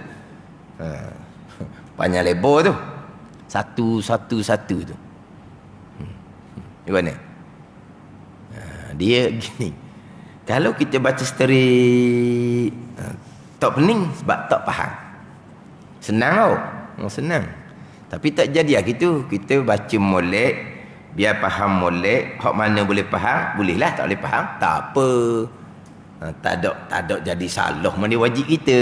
panjang lebar tu. Satu tu. Gimana? Dia gini. Kalau kita baca straight tak pening sebab tak faham. Senang tau. Senang. Tapi tak jadi lah gitu. Kita baca molek, biar faham molek. Hak mana boleh faham, bolehlah. Tak boleh faham, tak apa. Tak ada jadi salah mandi wajib kita.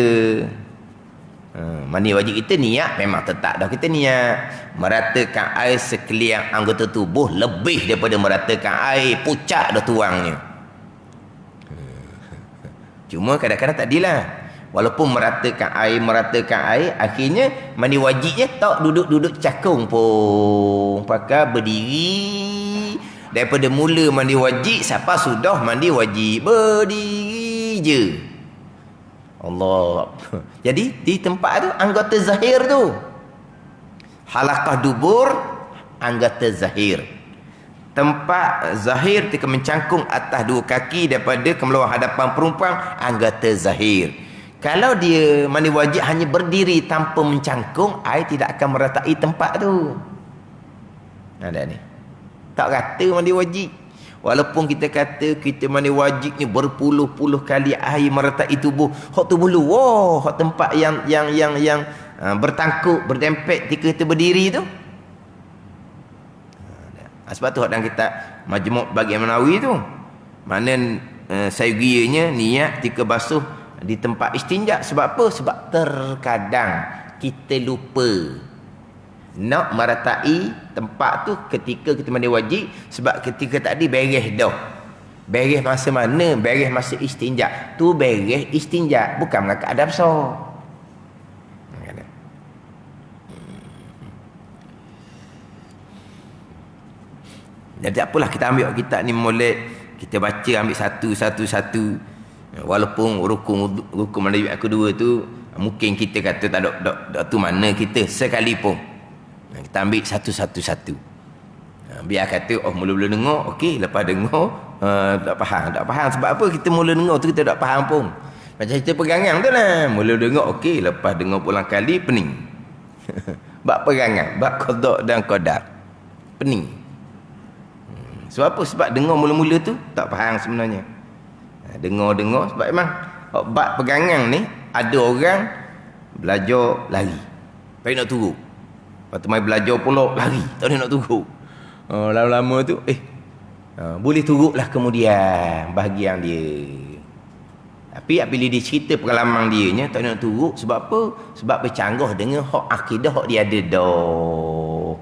Mandi wajib kita niat memang tetap dah kita niat. Meratakan air sekalian anggota tubuh lebih daripada meratakan air pucak dah tuangnya. Cuma kadang-kadang tak adilah. Walaupun meratakan air, akhirnya mandi wajibnya tak duduk cakung pun. Pakai berdiri. Daripada mula mandi wajib sampai sudah mandi wajib. Berdiri je. Allah. Jadi di tempat tu anggota zahir tu. Halaqah dubur anggota zahir. Tempat zahir ketika mencangkung atas dua kaki daripada kemeluar hadapan perempuan anggota zahir. Kalau dia mandi wajib hanya berdiri tanpa mencangkung, air tidak akan meratai tempat tu. Ada ni. Tak kata mandi wajib. Walaupun kita kata kita mandi wajib ni berpuluh-puluh kali air meratai tubuh, hak tubuh luar, hak tempat yang bertangkuk, berdempet ketika kita berdiri tu. Sebab tu hak dalam kitab Majmu' Bagi Nawawi tu. Mana sayyinya niat ketika basuh di tempat istinja. Sebab apa? Sebab terkadang kita lupa nak meratai tempat tu ketika kita mandi wajib. Sebab ketika tadi beres dah. Beres masa mana? Beres masa istinja. Tu beres istinja, bukan mengangkat adab besar. Jadi apalah, kita ambil kitab ni molek, kita baca ambil satu. Walaupun rukun mandi yang kedua tu Mungkin kita kata tak ada tu mana kita sekalipun. Kita ambil satu-satu. Biar kata mula-mula dengar, okey, lepas dengar tak faham sebab apa kita mula dengar tu kita tak faham pun. Macam kita pegangan tu lah, mula dengar okey, lepas dengar pulang kali pening. Bab pegangan, bab qada dan qadar, pening. Sebab apa? Sebab dengar mula-mula tu tak faham sebenarnya. Dengar sebab memang bab pegangan ni ada orang belajar lari, tak nak turun. Lepas tu mai belajar pula lari, tak nak turun. Lama-lama tu boleh turutlah kemudian bahagian dia. Tapi bila dia cerita pengalaman dia nya tak nak turut sebab apa? Sebab bercanggah dengan hak akidah hak dia ada dah.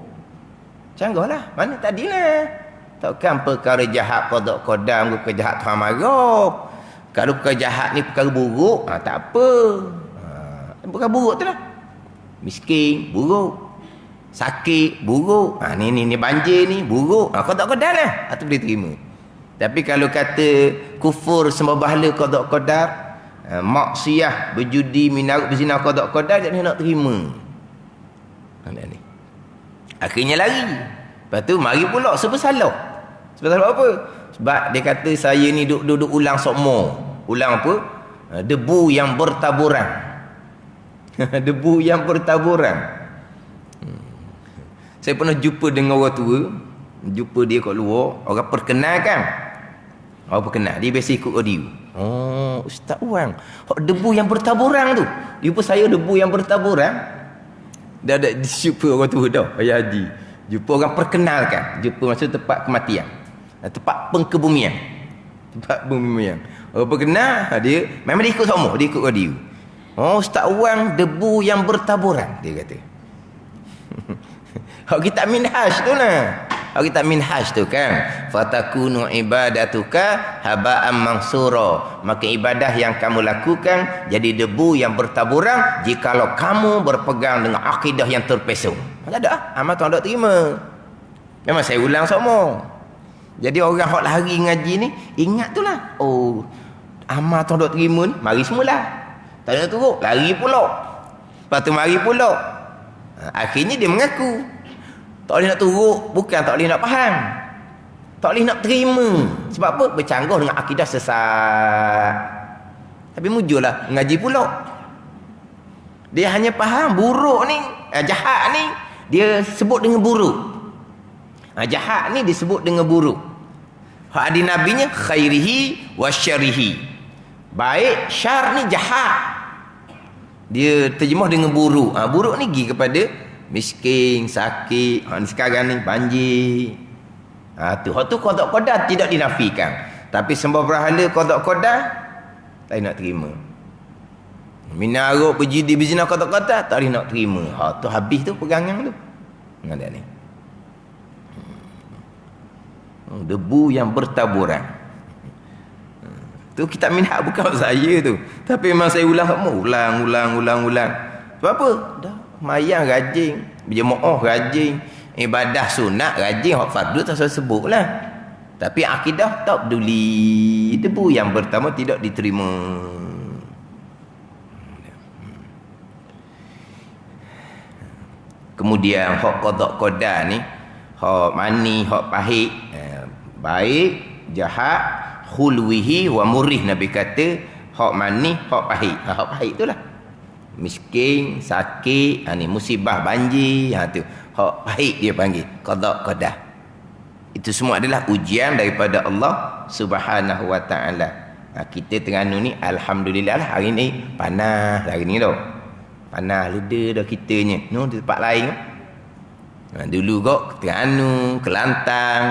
Canggahlah. Mana tadilah. Takkan perkara jahat qada qadam ke perkara jahat Tuhan marah. Kalau perkara jahat ni perkara buruk, tak apa. Perkara buruk tu lah. Miskin, buruk. Sakit, buruk. Ni banjir ni, buruk. Qada qadar lah. Itu boleh terima. Tapi kalau kata kufur sembah bahala qada qadar, maksiat, berjudi, minarut, berzina qada qadar, dia nak terima. Ni. Akhirnya lari. Lepas tu mari pula sebab salah. Sebab salah apa? Sebab dia kata saya ni duduk ulang sokmo. Ulang apa? Debu yang bertaburan. Debu yang bertaburan. Saya pernah jumpa dengan orang tua. Jumpa dia kat luar. Orang perkenal kan? Orang perkenal. Dia biasa ikut audio. Ustaz Wang. Debu yang bertaburan tu. Jumpa saya debu yang bertaburan. Dah ada jumpa orang tua dah. Ayah Haji. Jumpa orang perkenalkan. Jumpa maksud tempat kematian. Tempat pengkebumian. Tempat pengkebumian. Orang perkenal. Dia memang dia ikut semua. Dia ikut audio. Ustaz Wang debu yang bertaburan. Dia kata. Kitab Minhaj tu lah. Kitab Minhaj tu kan. Fatakunu ibadatuka haba'an mansura. Maka ibadah yang kamu lakukan jadi debu yang bertaburan jikalau kamu berpegang dengan akidah yang terpesong. Tak ada. Amal tuan tak terima. Memang saya ulang semua. Jadi orang hok lari ngaji ni ingat tu lah. Amal tuan tak terima ni mari semula. Tak nak turun, lari pula. Lepas tu mari pula. Akhirnya dia mengaku. Tak boleh nak turut, bukan tak boleh nak faham. Tak boleh nak terima. Sebab apa? Bercanggah dengan akidah sesat. Tapi mujurlah ngaji pula. Dia hanya faham buruk ni, jahat ni, dia sebut dengan buruk. Jahat ni disebut dengan buruk. Hak adi nabinya khairihi wa syarihi. Baik, syar ni jahat. Dia terjemah dengan buruk. Buruk ni pergi kepada miskin, sakit, sekarang ni banjir. Tu qada qadar tidak dinafikan. Tapi sembah berhala qada qadar tak nak terima. Minarut berjudi berzina qada qadar tak boleh nak terima. Tu habis tu pegangan tu. Ada ni. Debu yang bertaburan. Tu kitab Minhaj bukan saya tu. Tapi memang saya ulang. Sebab apa? Dah mayang rajin, berjemaah rajin, ibadah sunat rajin, hak fardu tak saya sebutlah. Tapi akidah tak peduli. Debu yang pertama tidak diterima. Kemudian hak qada qadar ni, hak mani, hak pahit, baik, jahat, khulwihi wa murih. Nabi kata hak mani, hak pahit. Hak pahit itulah miskin, sakit, ni musibah banjir, tu hak pahit dia panggil qada qadar. Itu semua adalah ujian daripada Allah Subhanahu wa taala. Kita Terengganu ni alhamdulillah lah hari ni panas hari ni dah. Panas leda dah kitanya. Di tempat lain. Dulu kok Terengganu, Kelantan,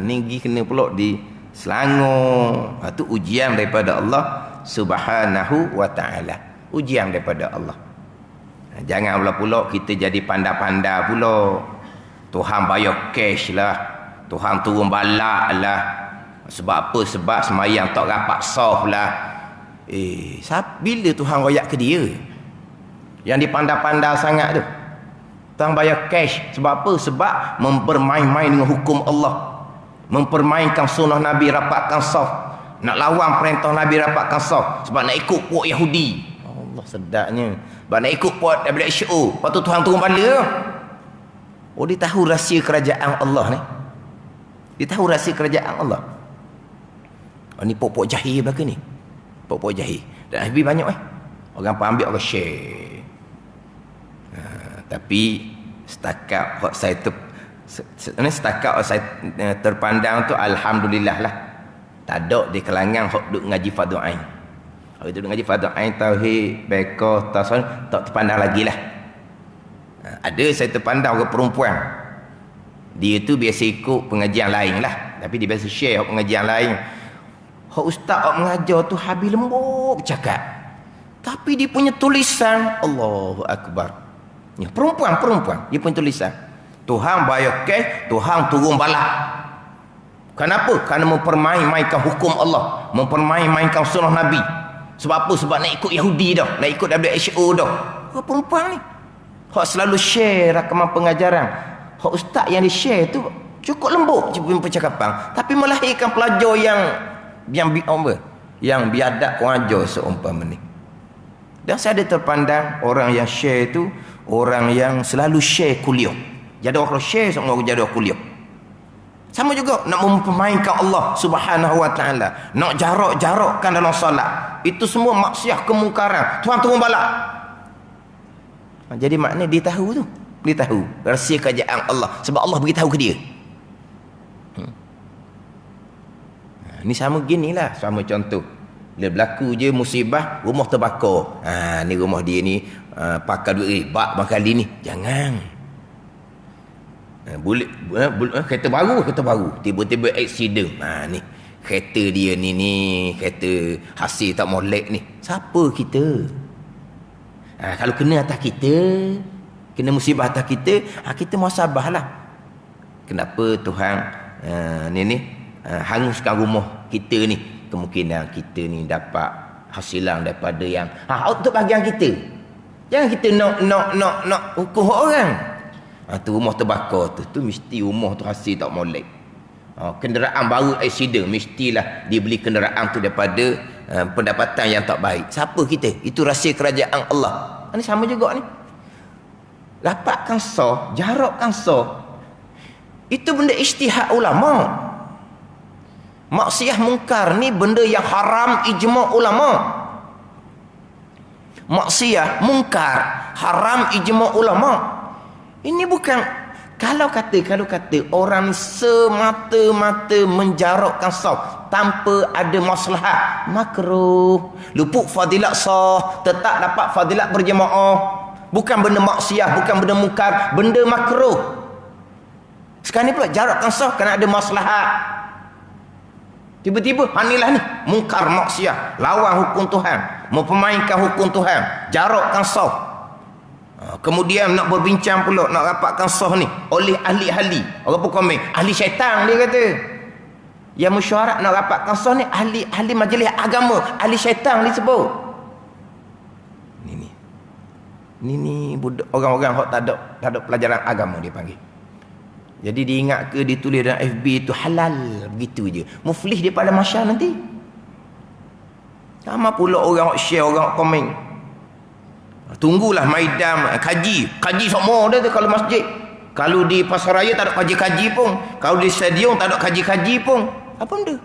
ni pergi kena pula di Selangor. Itu ujian daripada Allah Subhanahu wa taala. Ujian daripada Allah. Jangan pula kita jadi panda-panda pula. Tuhan bayar cash lah. Tuhan turun balak lah. Sebab apa? Sebab semayang tak rapat sah lah. Bila Tuhan royak ke dia? Yang dipanda-panda sangat tu. Tuhan bayar cash. Sebab apa? Sebab mempermain-main dengan hukum Allah. Mempermainkan sunnah Nabi rapatkan sah. Nak lawan perintah Nabi rapatkan sah. Sebab nak ikut puak Yahudi. Allah sedapnya. Sebab nak ikut puat WHO. Lepas tu Tuhan turun bala. Oh, dia tahu rahsia kerajaan Allah ni. Dia tahu rahsia kerajaan Allah. Oh, ni pok-pok jahil belaka ni. Pok-pok jahil. Dan FB banyak orang pun ambil, orang share. Tapi setakat saya terpandang tu alhamdulillah lah. Tak ada di kalangan hok duk ngaji fardu ain. Hok duk ngaji fardu ain tauhid, fiqh, tasawuf tak terpandang lagi lah. Ada saya terpandang orang perempuan. Dia tu biasa ikut pengajian lain lah, tapi dia biasa share pengajian lain. Hok ustaz hok mengajar tu habis lembut cakap. Tapi dia punya tulisan Allahu akbar. Ya, perempuan dia punya tulisan. Tuhan bayar kes, Tuhan turun bala. Kenapa? Kerana mempermain-mainkan hukum Allah, mempermain-mainkan sunnah Nabi. Sebab apa? Sebab nak ikut Yahudi dah, nak ikut WHO dah. Oh, perempuan ni hak selalu share rakaman pengajaran. Hak ustaz yang dia share tu cukup lembut percakapan, tapi melahirkan pelajar yang biadab wajar seumpama ni. Dan saya ada terpandang orang yang share tu orang yang selalu share kuliah. Jadual kalau share semua jadual kuliah. Sama juga nak mempermainkan Allah Subhanahu wa taala, nak jarak-jarakkan dalam solat. Itu semua maksiat kemungkaran. Tuhan turun bala. Jadi maknanya dia tahu tu. Dia tahu rahsia kerajaan Allah sebab Allah beritahu ke dia. Ni sama ginilah, sama contoh. Bila berlaku je musibah, rumah terbakar. Ni rumah dia ni pakai duit bak kali ni. Jangan. Kereta baru tiba-tiba accident. Ni kereta dia ni kereta hasil tak molek ni. Siapa kita? Kalau kena atas kita, kena musibah atas kita, kita muhasabahlah. Kenapa Tuhan hanguskan rumah kita ni? Kemungkinan kita ni dapat hasilan daripada yang untuk bahagian kita. Jangan kita nak hukum orang. Tu rumah terbakar tu mesti rumah tu hasil tak molek. Kenderaan baru accident, mestilah dia beli kenderaan tu daripada pendapatan yang tak baik. Siapa kita? Itu rahsia kerajaan Allah. Ini sama juga ni. Dapatkan sah, jarakkan sah. Itu benda ijtihad ulama. Maksiat mungkar ni benda yang haram ijma' ulama. Maksiat mungkar haram ijma' ulama. Ini bukan kalau kata orang semata-mata menjarakkan sah tanpa ada maslahat, makruh. Luput fadilat sah, tetap dapat fadilat berjemaah. Bukan benda maksiat, bukan benda mungkar, benda makruh. Sekarang ni pula jarakkan sah kerana ada maslahat. Tiba-tiba inilah ni mungkar maksiat, lawan hukum Tuhan, mempermainkan hukum Tuhan, jarakkan sah. Kemudian nak berbincang pula, nak rapatkan sah ni oleh ahli-ahli. Orang pun komen, ahli syaitan dia kata. Yang mesyuarat nak rapatkan sah ni ahli majlis agama, ahli syaitan disebut. Ni budak orang-orang hok tak ada pelajaran agama dia panggil. Jadi diingat ke ditulis dalam FB tu halal begitu je. Muflih dia pada masyarakat nanti. Sama pula orang hok share, orang hok komen. Tunggulah maidam kaji semua dah tu kalau masjid. Kalau di pasaraya tak ada kaji-kaji pun. Kalau di stadium tak ada kaji-kaji pun. Apa benda?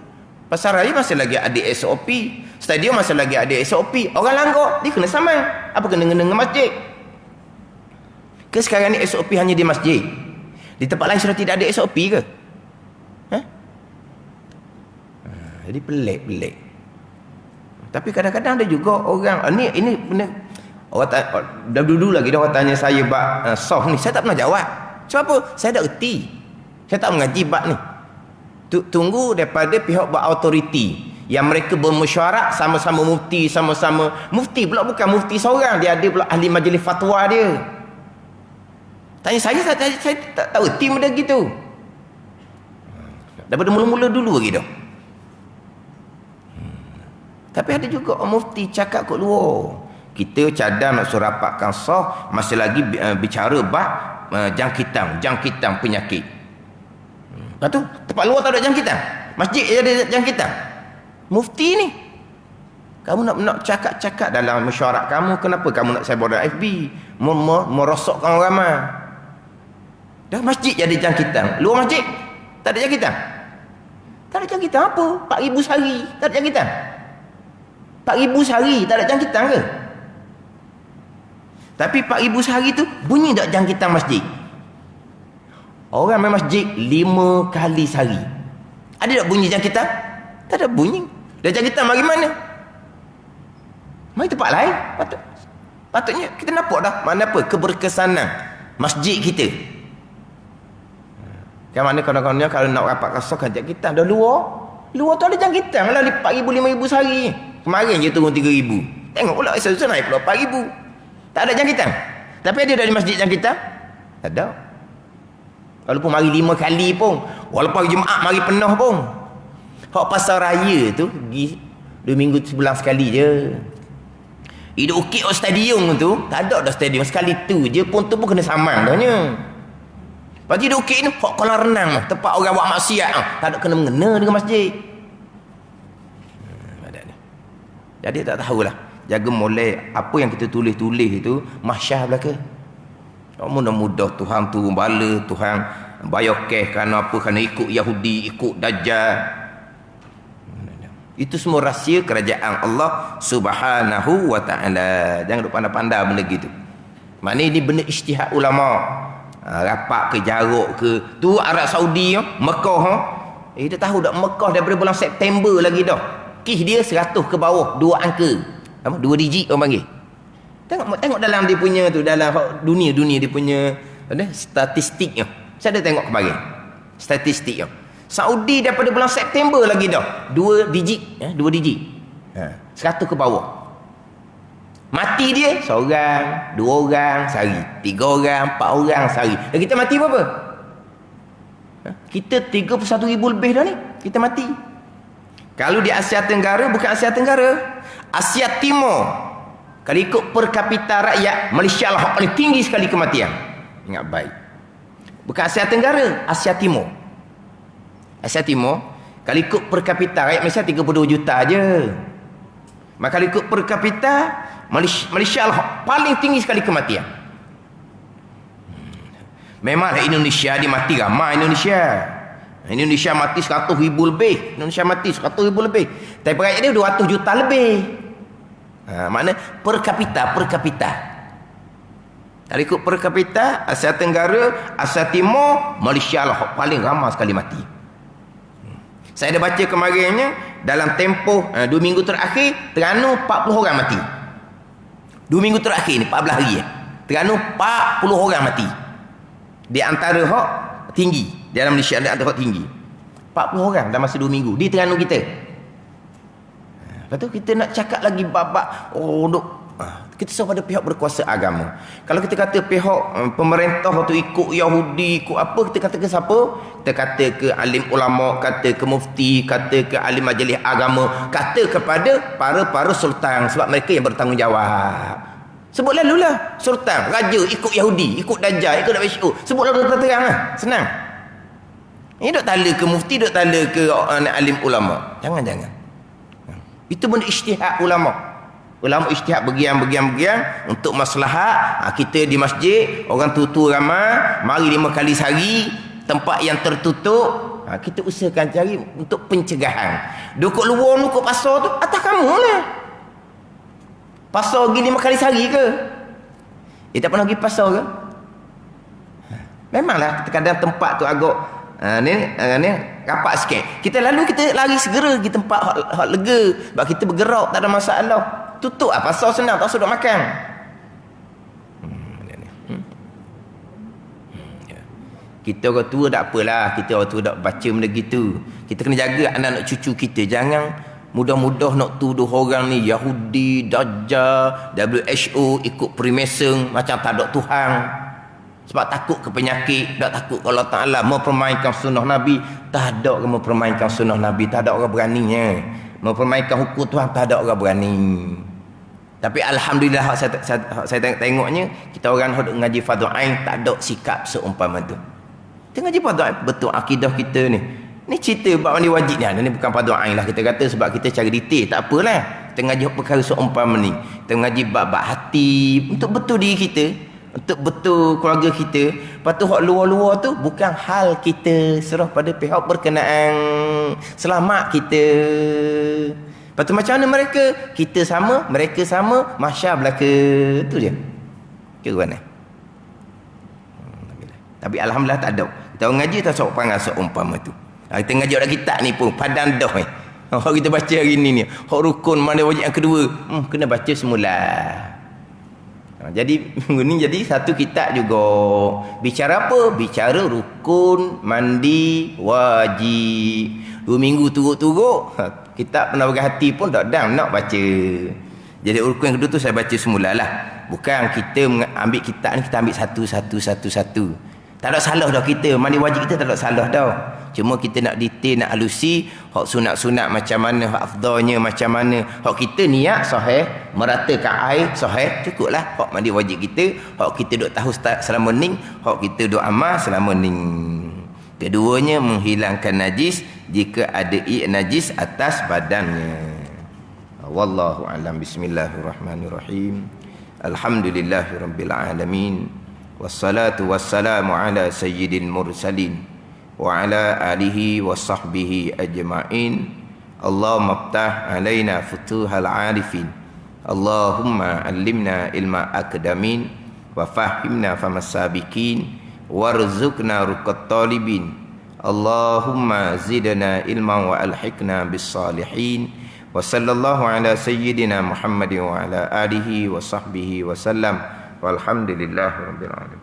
Pasaraya masih lagi ada SOP. Stadium masih lagi ada SOP. Orang langgar dia kena saman. Apa kena dengan masjid? Ke sekarang ni SOP hanya di masjid? Di tempat lain sudah tidak ada SOP ke? Jadi pelik. Tapi kadang-kadang ada juga orang ini benda orang dah dulu lagi dia orang tanya saya bab soft ni, saya tak pernah jawab. Sebab apa? Saya tak erti. Saya tak mengaji bab ni. Tunggu daripada pihak berautoriti yang mereka bermesyuarat sama-sama mufti, mufti pula bukan mufti seorang, dia ada pula ahli majlis fatwa dia. Tanya saya tak tahu erti benda gitu. Daripada mula-mula dulu lagi dah. Tapi ada juga mufti cakap kat luar. Kita cadang nak suruh rapatkan sah, masih lagi bicara bab jangkitan penyakit. Lepas tu tempat luar tak ada jangkitan, masjid ada jangkitan. Mufti ni Kamu nak cakap-cakap dalam mesyuarat kamu, kenapa kamu nak cyber dalam FB? Merosokkan orang ramai. Dah masjid jadi jangkitan. Luar masjid tak ada jangkitan. Tak ada jangkitan apa? 4,000 sehari tak ada jangkitan. 4,000 sehari tak ada jangkitan ke? Tapi 4,000 sehari tu bunyi tak jangkitan masjid? Orang main masjid 5 kali sehari. Ada tak bunyi jangkitan? Tak ada bunyi. Dan jangkitan mari mana? Mari tempat lain. Patutnya kita nampak dah mana apa keberkesanan masjid kita. Kan mana kawan-kawannya kalau nak rapat kasar kan jangkitan dah luar. Luar tu ada jangkitan lah 4,000 5,000 sehari. Kemarin je turun 3,000. Tengok pula esok naik pula 4,000. Tak ada jangkitan. Tapi ada dari masjid jangkitan? Tak ada. Walaupun mari 5 kali pun, walaupun hari Jumaat mari penuh pun. Hak pasar raya tu pergi 2 minggu sebulan sekali je. Hidup ukit stadium tu, tak ada dah stadium sekali tu je pun tu pun kena samang dahnya. Lepas tu hidup ukit ni hak kolam renang tempat orang buat maksiat tak ada kena-mengena dengan masjid. Jadi tak tahulah. Jaga molek apa yang kita tulis-tulis itu mahsyar belaka. Mudah-mudah Tuhan turun bala, Tuhan bayar cash kerana apa? Kerana ikut Yahudi, ikut Dajjal. Itu semua rahsia kerajaan Allah Subhanahu wa taala. Jangan duk pandai-pandai benda gitu. Maknanya ini benda ijtihad ulama. Rapat ke Jaruk ke tu Arab Saudi Mekah kita tahu dak Mekah daripada bulan September lagi dah. Kis dia 100 ke bawah, 2 angka. Apa? 2 digit orang panggil. Tengok dalam dia punya tu, dalam dunia dia punya statistiknya. Saya ada tengok kemarin. Statistiknya. Saudi daripada bulan September lagi dah 2 digit, 2 digit. 100 ke bawah. Mati dia seorang, 2 orang sehari, 3 orang, 4 orang sehari. Dan kita mati berapa? Kita 31,000 lebih dah ni. Kita mati. Kalau di Asia Tenggara, bukan Asia Tenggara, Asia Timur. Kalau ikut per kapita rakyat, Malaysia lah paling tinggi sekali kematian. Ingat baik. Bukan Asia Tenggara, Asia Timur. Asia Timur, kalau ikut per kapita rakyat Malaysia 32 juta je. Maka kalau ikut per kapita, Malaysia lah paling tinggi sekali kematian. Memanglah Indonesia dia mati ramai Indonesia mati 100,000 lebih. Indonesia mati 100,000 lebih. Tapi rakyat dia 200 juta lebih. Makna per kapita. Kalau ikut per kapita, Asia Tenggara, Asia Timur, Malaysia lah paling ramai sekali mati. Saya ada baca kemarinnya dalam tempoh 2 minggu terakhir Terengganu 40 orang mati. 2 minggu terakhir ni 14 hari Terengganu 40 orang mati. Di antara hak tinggi dalam Malaysia ada hak tinggi. 40 orang dalam masa 2 minggu di Terengganu kita. Lepas tu kita nak cakap lagi bab-bab kita selalu pada pihak berkuasa agama. Kalau kita kata pihak pemerintah tu ikut Yahudi, ikut apa, kita kata ke siapa? Kita kata ke alim ulama, kata ke mufti, kata ke alim majlis agama, kata kepada para sultan, sebab mereka yang bertanggungjawab. Sebut lalulah sultan, raja ikut Yahudi, ikut Dajjal, ikut WHO. Sebut lalu terang lah, senang. Ini duk tala ke mufti, duk tala ke alim ulama. Jangan. Itu benda ijtihad ulama. Ulama ijtihad bergiang untuk maslahat. Kita di masjid orang tutur ramai, mari 5 kali sehari, tempat yang tertutup. Kita usahakan cari untuk pencegahan. Dukuk luar dukuk pasar tu atas kamu lah. Pasar pergi 5 kali sehari ke? Dia tak pernah pergi pasar ke? Memanglah kadang tempat tu agak ni rapat sikit. Kita lari segera pergi tempat hak lega. Sebab kita bergerak tak ada masalah. Tutup lah pasal senang, tak usah duduk makan. Kita orang tua tak apalah, kita orang tua tak baca benda gitu. Kita kena jaga anak-anak cucu kita. Jangan mudah-mudah nak tuduh orang ni Yahudi, Dajjal, WHO, ikut Freemason, macam tak ada Tuhan. Sebab takut ke penyakit, tak takut kalau Ta'ala mempermainkan sunnah Nabi. Tak ada orang mempermainkan sunnah Nabi, tak ada orang beraninya. Mempermainkan hukum Tuhan, tak ada orang berani. Tapi alhamdulillah saya tengoknya kita orang ngaji fardhu ain tak ada sikap seumpama tu. Kita ngaji fardhu ain betul akidah kita ni. Ni cerita bab mandi wajib ni. Ni bukan fardhu ain lah kita kata sebab kita cari detail, tak apalah. Kita ngaji perkara seumpama ni. Kita ngaji bab-bab hati untuk betul diri kita, untuk betul keluarga kita. Lepas tu hak luar-luar tu bukan hal kita, serah pada pihak berkenaan selamat kita. Lepas tu macam mana mereka? Kita sama, mereka sama, mahsyar belaka. Tu je. Kira mana? Tapi alhamdulillah tak ada. Kita ngaji tak sok perangai seumpama tu. Kita ngaji dalam kitab ni pun padan dah Hak kita baca hari ni hak rukun mana wajib yang kedua, kena baca semula. Jadi minggu ni jadi satu kitab juga. Bicara apa? Bicara rukun mandi wajib. 2 minggu turut-turut kitab Penawagan Hati pun tak dam nak baca. Jadi rukun yang kedua tu saya baca semulalah. Bukan kita ambil kitab ni kita ambil satu. Tak ada salah dah kita. Mandi wajib kita tak ada salah dah. Cuma kita nak detail, nak halusi. Hak sunat-sunat macam mana, hak afdalnya macam mana. Hak kita niat sahih, meratakan air sahih, cukuplah. Hak mandi wajib kita. Hak kita duk tahu selama ning, hak kita duk amal selama ning. Keduanya menghilangkan najis jika ada najis atas badannya. Wallahu a'lam. Bismillahirrahmanirrahim. Alhamdulillahirabbil alamin. Wassalatu wassalamu ala sayyidil mursalin wa ala alihi wa sahbihi ajma'in. Allahumma aftah alaina futuhal arifin. Allahumma allimna ilma akdamin wa fahimna famas sabiqin warzuqna ruqat talibin. Allahumma zidna ilman wa alhiqna bis salihin. Wa sallallahu ala sayyidina Muhammadin wa ala alihi wa sahbihi wa sallam. Walhamdulillahirabbil alamin.